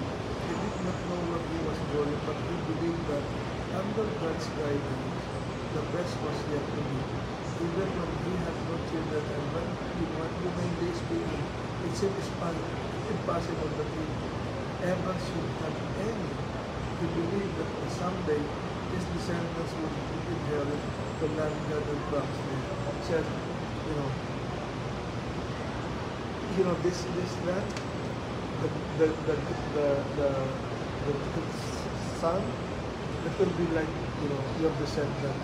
[SPEAKER 2] He did not know what he was going, but he believed that under God's guidance, the best was yet to be. Even when he had no children and when he remained days being, it seemed impossible that he ever should have any. He believed that someday his descendants would inherit the land God had promised him. Said, this land, the son, that will be like, your descendant.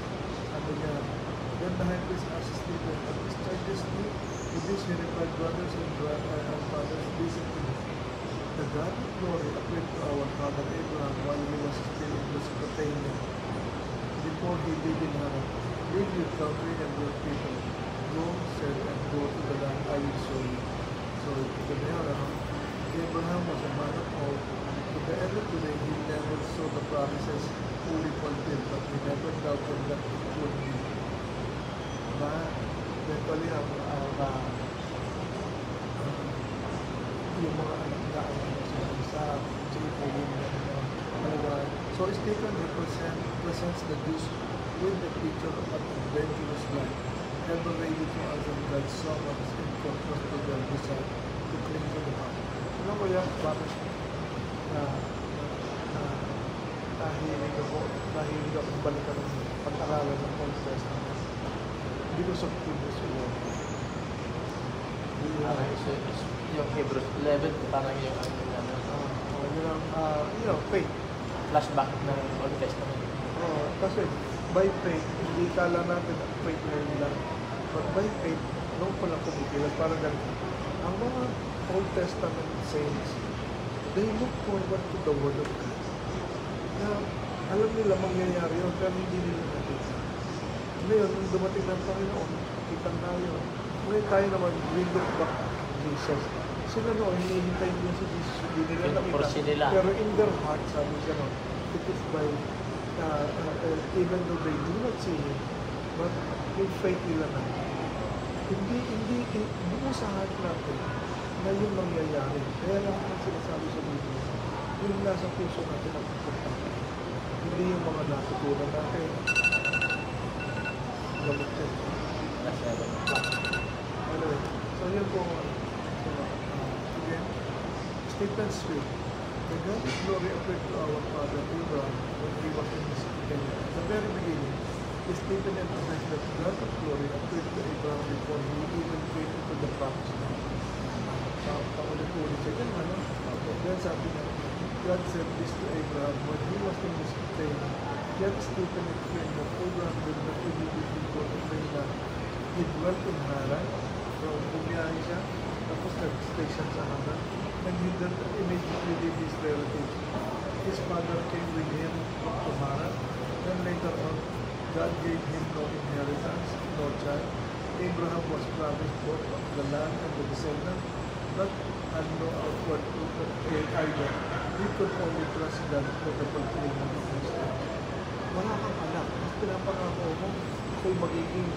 [SPEAKER 2] Then the high priest asked Stephen, "At this charges me?" To this he replied, "Brothers and fathers, listen to me. The God of glory appeared to our father Abraham while he was still in Mesopotamia, before he lived in Haran. Leave your country and your people. Go, said, and go to the land I will show you." So, Abraham was a man of hope. To the end of the day, he never saw the promises fully fulfilled, but he never doubted that it would be. Eventually, yung mga anak na sa so Stephen represents the Jews with the picture of an adventurous life, ever ready to answer God's summons in contrast to their desire to cling to the past. Ano ko yan? Bakit nahilig ako balikan ng pag-aralan ng Old Testament because of previous war.
[SPEAKER 1] yung Hebrews 11, parang yung
[SPEAKER 2] Faith.
[SPEAKER 1] flashback ng Old Testament.
[SPEAKER 2] Kasi by faith, hindi kala natin ang faith ngayon lang. But by faith, noong pa lang kumikilos, parang ganito. Ang mga Old Testament saints, they look forward to the Word of God. Na alam nila mangyayari yun, pero hindi nila nakita. Ngayon, nung dumating ng Panginoon, kita na yun. Ngayon tayo naman, we look back to Jesus. Sila noon, hinihintay nila si Jesus, hindi nila nakita. Pero in their heart, sabi gano'n, it is by, even though they do not see Him, but in faith nila na. Hindi, buo sa heart natin na yung mangyayari. Kaya lang ang sinasabi sa Biblia, yung nasa puso natin ang importante. Hindi yung mga natutunan natin. Gamit yan. Anyway, so yun po, again, Stephen's faith. The God of glory appeared to our father Abraham when he was in his kingdom. At the very beginning, Stephen emphasized that God of glory appeared to Abraham before he even came into the promised land. Paulit-ulit siya yan, ano? Then sabi niya, God said this to Abraham when he was in his kingdom. Yet Stephen explained that Abraham did not immediately go to Canaan. He dwelt in Haran. So, bumiyahe siya, tapos nag-stay siya sa Haran. And he did not immediately leave his relatives. His father came with him to Haran. Then later on, God gave him no inheritance, no child. Abraham was promised both of the land and the descendant, but had no outward proof of either. He could only trust God for the fulfillment of his life. Wala kang anak. Mas pinapangako mo, siya'y magiging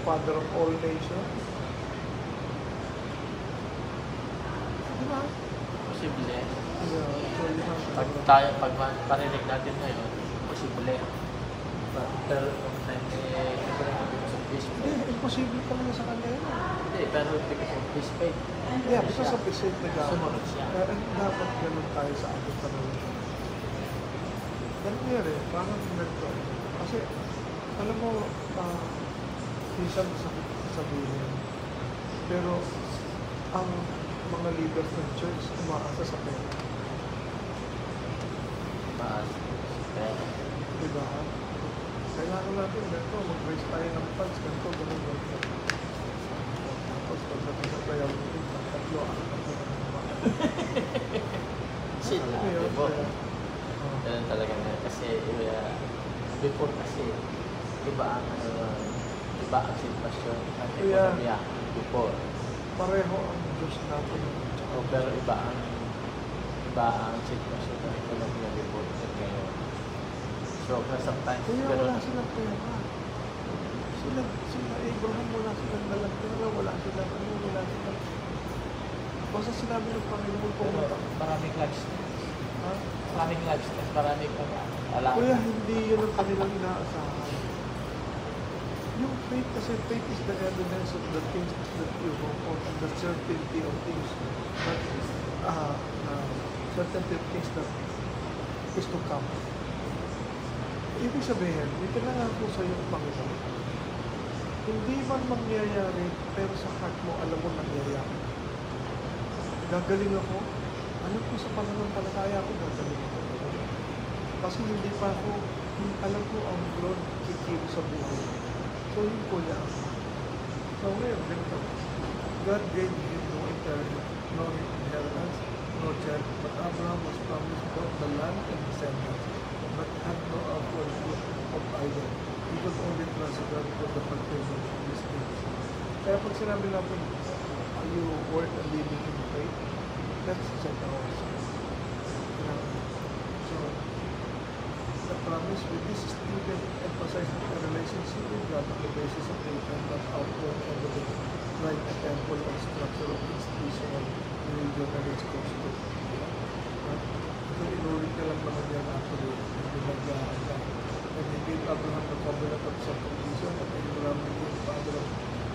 [SPEAKER 2] father of all nations. Diba?
[SPEAKER 1] Posible.
[SPEAKER 2] Yeah, so yun ang
[SPEAKER 1] Pag parinig natin ngayon, posible. Pero kung because of his faith.
[SPEAKER 2] imposible pa naman sa kanya yun.
[SPEAKER 1] Hindi, pero because of his faith.
[SPEAKER 2] Yeah, because of his faith na gawin.
[SPEAKER 1] Sumunod siya.
[SPEAKER 2] Dapat ganun tayo sa ating panahon. Ganun yan eh, parang ganito. Kasi, alam mo, minsan sakit sabihin. Pero, ang mga leaders ng church, umaasa sa pera.
[SPEAKER 1] Pero,
[SPEAKER 2] Diba? Kailangan natin ganito, mag-raise tayo ng funds, ganito, ganito. Tapos, pagdating sa prayer meeting, tatlo, anak na naman.
[SPEAKER 1] sila, diba? Ganun talaga na. Kasi, before kasi, iba ang sitwasyon at ekonomiya before.
[SPEAKER 2] Pareho ang Diyos natin.
[SPEAKER 1] Pero iba ang sitwasyon ng ekonomiya before at ngayon. So, sometimes,
[SPEAKER 2] Kaya wala silang pera. Sila Abraham, wala silang dalang pera, wala silang. Basta sinabi ng Panginoon pumunta.
[SPEAKER 1] Maraming lifestyle.
[SPEAKER 2] Ha?
[SPEAKER 1] Maraming lifestyle. Maraming alam.
[SPEAKER 2] Kaya hindi yun ang kanilang inaasahan. Yung faith, kasi faith is the evidence of the things that you hope for and the certainty of things that certainty of things that is to come. Ibig sabihin, may pinangako sa iyo ang Panginoon. Hindi man mangyayari, pero sa heart mo, alam mo nangyayari. Gagaling ako. Alam ko sa pananampalataya ko, gagaling ako. Kasi hindi pa ako, alam ko ang Lord kikilos sa buhay. So yun po yan. So ngayon, ganito. God gave him no inheritance, no child, but Abraham was promised both the land and descendants, but had no outward proof of either. He could only trust God for the fulfillment of these things. Kaya pag sinabi natin, are you worth a living in faith? Let's check ourselves. So, the promise with this Stephen emphasized the relationship with God on the basis of faith and not outward evidence, like a temple or structure of institutional religion and its custom. So, inulit ka lang naman yan actually, hindi nag-aanda. And he gave Abraham the covenant of circumcision, and Abraham became father of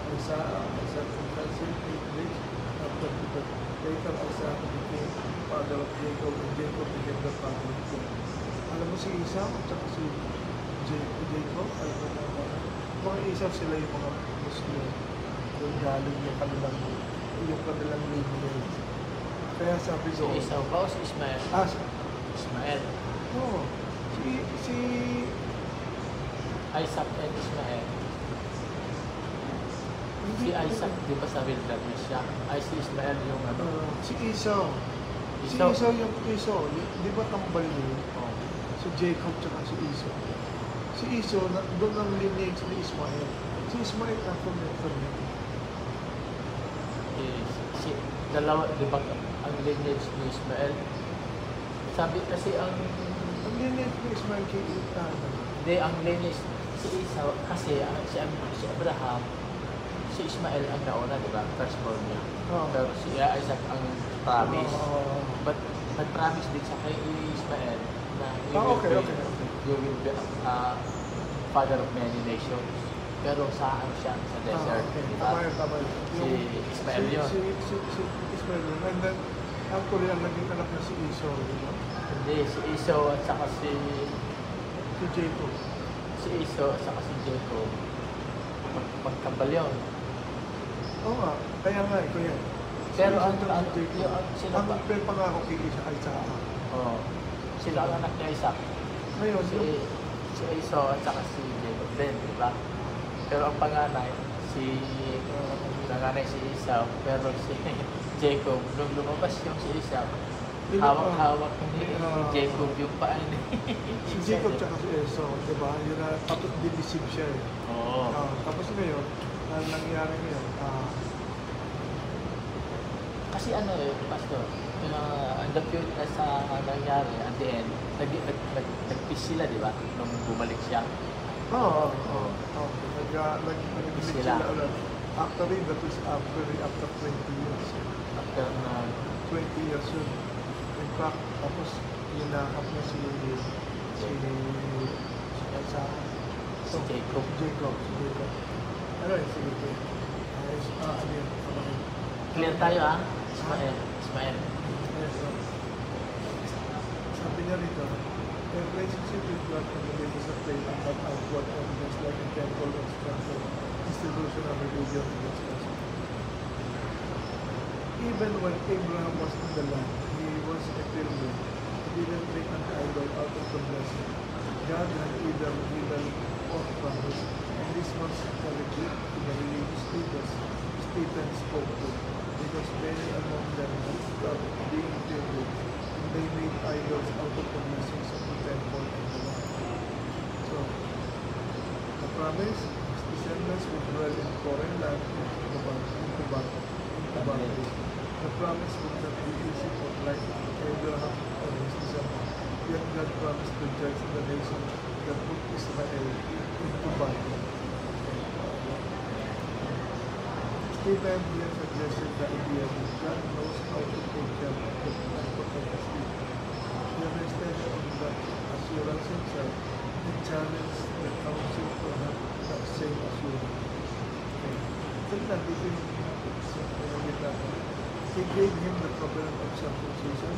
[SPEAKER 2] Isaac, circumcised 8 days after the birth. Later, Isaac became father of Jacob, and Jacob became the father of Jacob. Alam mo si Isaac at saka si Jacob, alam mo mga Isaac sila yung mga Muslim. Doon galing yung kanilang yung kanilang lineage. Kaya sabi
[SPEAKER 1] Si
[SPEAKER 2] ko,
[SPEAKER 1] Esau ba o si Ismael?
[SPEAKER 2] si,
[SPEAKER 1] Ismael.
[SPEAKER 2] oh, si
[SPEAKER 1] Isaac and Ismael. Si Isaac, di ba sa wilderness siya? Ay, si Ismael yung ano?
[SPEAKER 2] si Esau. Si
[SPEAKER 1] Esau.
[SPEAKER 2] Esau yung Esau. Di ba tambal yun?
[SPEAKER 1] Oh.
[SPEAKER 2] Si Jacob tsaka si Esau. Si Esau, doon ang lineage ni Ismael. Si Ismael ako from him.
[SPEAKER 1] Si dalawa, di ba ang lineage ni Ismael? Sabi kasi ang
[SPEAKER 2] Ang lineage ni Ismael kay
[SPEAKER 1] hindi, ang lineage si Esau kasi si Abraham, si Ismael ang nauna, di ba? Firstborn niya.
[SPEAKER 2] Oo.
[SPEAKER 1] Pero si Isaac ang promise.
[SPEAKER 2] Oo.
[SPEAKER 1] But nag-promise din sa kay Ismael na
[SPEAKER 2] Okay.
[SPEAKER 1] you will be father of many nations. Pero saan siya? Sa desert,
[SPEAKER 2] Okay.
[SPEAKER 1] di ba?
[SPEAKER 2] Tama yun.
[SPEAKER 1] Si Ismael yun.
[SPEAKER 2] Si Ismael yun. And then, actually, ang naging anak niya si Esau. Diba?
[SPEAKER 1] Hindi, si Esau at saka si
[SPEAKER 2] Jacob.
[SPEAKER 1] Esau at saka si Jacob. Magkambal yun.
[SPEAKER 2] Oo nga. Kaya nga, ito yan.
[SPEAKER 1] Pero
[SPEAKER 2] Si
[SPEAKER 1] ang
[SPEAKER 2] Esau at si Jacob.
[SPEAKER 1] sila ba?
[SPEAKER 2] Ang pangako kay Isaac.
[SPEAKER 1] Oo. Sila ang anak niya Isaac.
[SPEAKER 2] Ngayon,
[SPEAKER 1] Si Esau at saka si Jacob din, di ba? Pero ang panganay, nanganay si Esau, pero si Jacob, nung lumabas yung si Esau, hawak-hawak ni Jacob yung paa ni
[SPEAKER 2] si Jacob tsaka si Esau, diba? Yun na, tapos dinisip siya eh.
[SPEAKER 1] Oo.
[SPEAKER 2] Tapos ngayon, ang nangyari ngayon,
[SPEAKER 1] Kasi ano eh, Pastor, ang dapyot na sa nangyari at the end, nag-peace sila, di ba? Nung bumalik siya.
[SPEAKER 2] Oo. Nag-meet
[SPEAKER 1] Sila.
[SPEAKER 2] sila ulit. Actually, that is after 20 years.
[SPEAKER 1] After na
[SPEAKER 2] 20 years yun. In fact, tapos hinahap niya si
[SPEAKER 1] Jacob.
[SPEAKER 2] Jacob. Ano yun, sige po. Ano yun?
[SPEAKER 1] Clear tayo ah. Ismael.
[SPEAKER 2] Yes, sabi niya rito, a relationship with God and the basis of faith and not outward evidence like a temple or structure, institution of religion in this person. Even when Abraham was in the land, he was a pilgrim. He didn't make an idol out of the blessing. God had either given or promised, and this was the regret to the religious leaders Stephen spoke to, because many among them had stopped being pilgrims, and they made idols out of the blessings of the temple and the land. So, the promise, his descendants would dwell in foreign land into battle. The promise would not be easy for like Abraham or his descendants. Yet God promised to judge the nation that put Israel into battle. Stephen here suggested the idea that God knows how to take care of the and protect his people. He rested on that assurance himself and challenged the council to have that same assurance. Okay. So nandito yung pinagkita ko. He gave him the covenant of circumcision.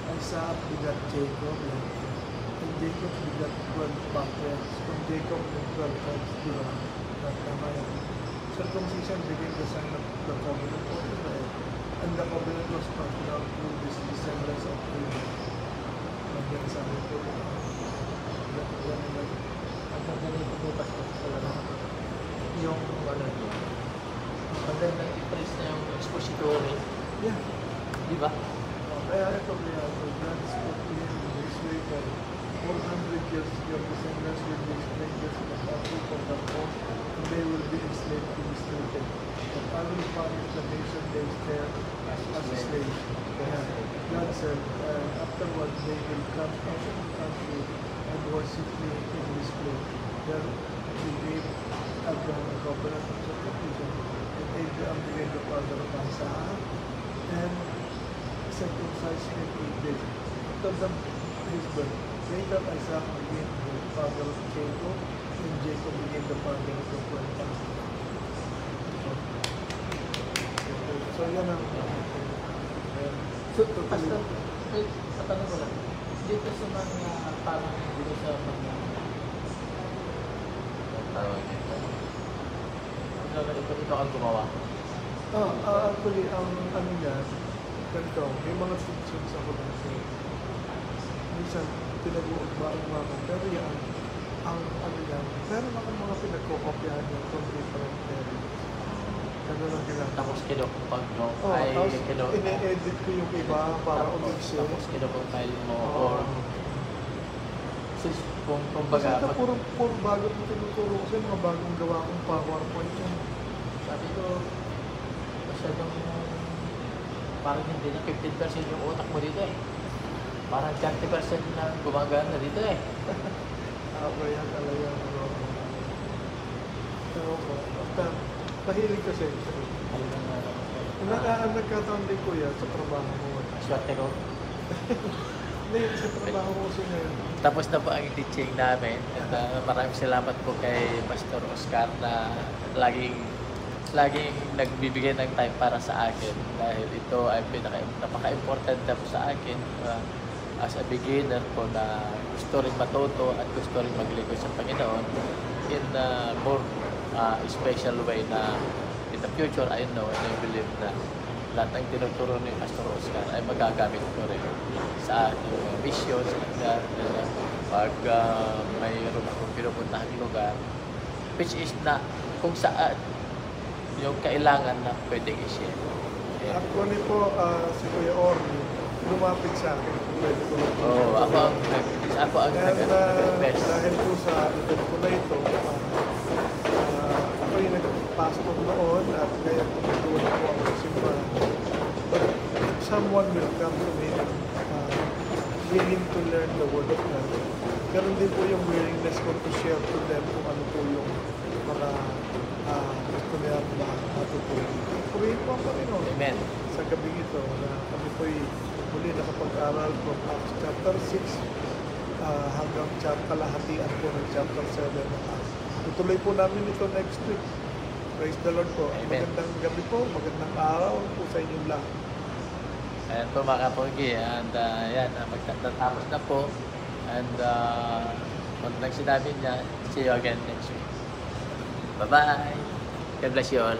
[SPEAKER 2] Isaac begat Jacob, and Jacob begat 12 patriarchs. From Jacob, and 12 tribes, di ba? Tama yan. Circumcision became the sign of the covenant of Israel, and the covenant was passed down through the descendants of Abraham. Nagyan sa amin po.
[SPEAKER 1] Ang ganito po Pastor talaga. Yung ano yun. Magandang i-praise na yung expository.
[SPEAKER 2] Yeah.
[SPEAKER 1] Di ba?
[SPEAKER 2] Kaya ito kaya, so God spoke to him in this way for 400 years, your descendants will be strangers in the country from the coast, and they will be enslaved to this nation. But I will punish the nation they share as a slave. Kaya God said, afterward they will come out of the country and worship me in this place. Then he gave Abraham a covenant of circumcision, and Abraham became the father of Isaac, and circumcised him 8 days. After his birth, later Isaac became the father of Jacob, and Jacob became the father of the 12 tribes. So yan ang
[SPEAKER 1] So, Pastor, wait, patanong ko lang. Dito sa mga parang dito sa mga tawag ito. Ito ang gumawa.
[SPEAKER 2] Actually, ang ano niya, ganito, may mga sections ako dati. Minsan, pinag-uugmaan mo ako, pero yan, ang ano yan, meron ako mga pinagkokopyahan niya from different areas. Ganun ang ginagawa.
[SPEAKER 1] Tapos kinukupag mo,
[SPEAKER 2] Tapos ine-edit ko yung iba para umiksin.
[SPEAKER 1] tapos kinukupile mo, or sis, kung
[SPEAKER 2] Basta
[SPEAKER 1] kumbaga,
[SPEAKER 2] puro bago ko tinuturo kasi mga bagong gawa kong PowerPoint yan.
[SPEAKER 1] sabi ko, masyadong parang hindi na 15% yung utak mo dito eh. Parang 30% na gumagana dito eh.
[SPEAKER 2] Yan talaga. Ewan ko. Basta, mahilig kasi. Nagkataon din kuya sa trabaho mo.
[SPEAKER 1] Swerte ko.
[SPEAKER 2] Hindi, sa trabaho mo kasi ngayon.
[SPEAKER 1] Tapos na po ang teaching namin. At maraming salamat po kay Pastor Oscar na laging nagbibigay ng time para sa akin dahil ito ay napaka-important na po sa akin as a beginner po na gusto rin matuto at gusto rin maglingkod sa Panginoon in a more special way na in the future I know and I believe na lahat ng tinuturo ni Pastor Oscar ay magagamit ko rin sa aking missions at pag mayroon akong pinupuntahang lugar which is na kung saan yung kailangan na pwedeng i-share. Yeah.
[SPEAKER 2] Actually po, si Kuya Orly, lumapit sa akin kung pwede ko lang.
[SPEAKER 1] Ako ang nag-best.
[SPEAKER 2] Dahil po sa event ko na ito, ako yung nag-pastor noon at ngayon tumutulong po ako sa simbahan. But if someone will come to me willing to learn the Word of God, ganun din po yung willingness ko to share to them kung ano po yung mga gusto niya matutunan. Purihin po ang Panginoon.
[SPEAKER 1] Amen.
[SPEAKER 2] Sa gabi ito na kami po'y muli nakapag-aral from Acts chapter 6 hanggang kalahatian po ng chapter 7 ng Acts. Tutuloy po namin ito next week. Praise the Lord po.
[SPEAKER 1] Amen.
[SPEAKER 2] Magandang gabi po, magandang araw po sa inyong lahat.
[SPEAKER 1] Ayan po mga kapogi. And yan, magtatapos na po. And kung lang sinabi niya, see you again next week. Bye-bye. God bless you all.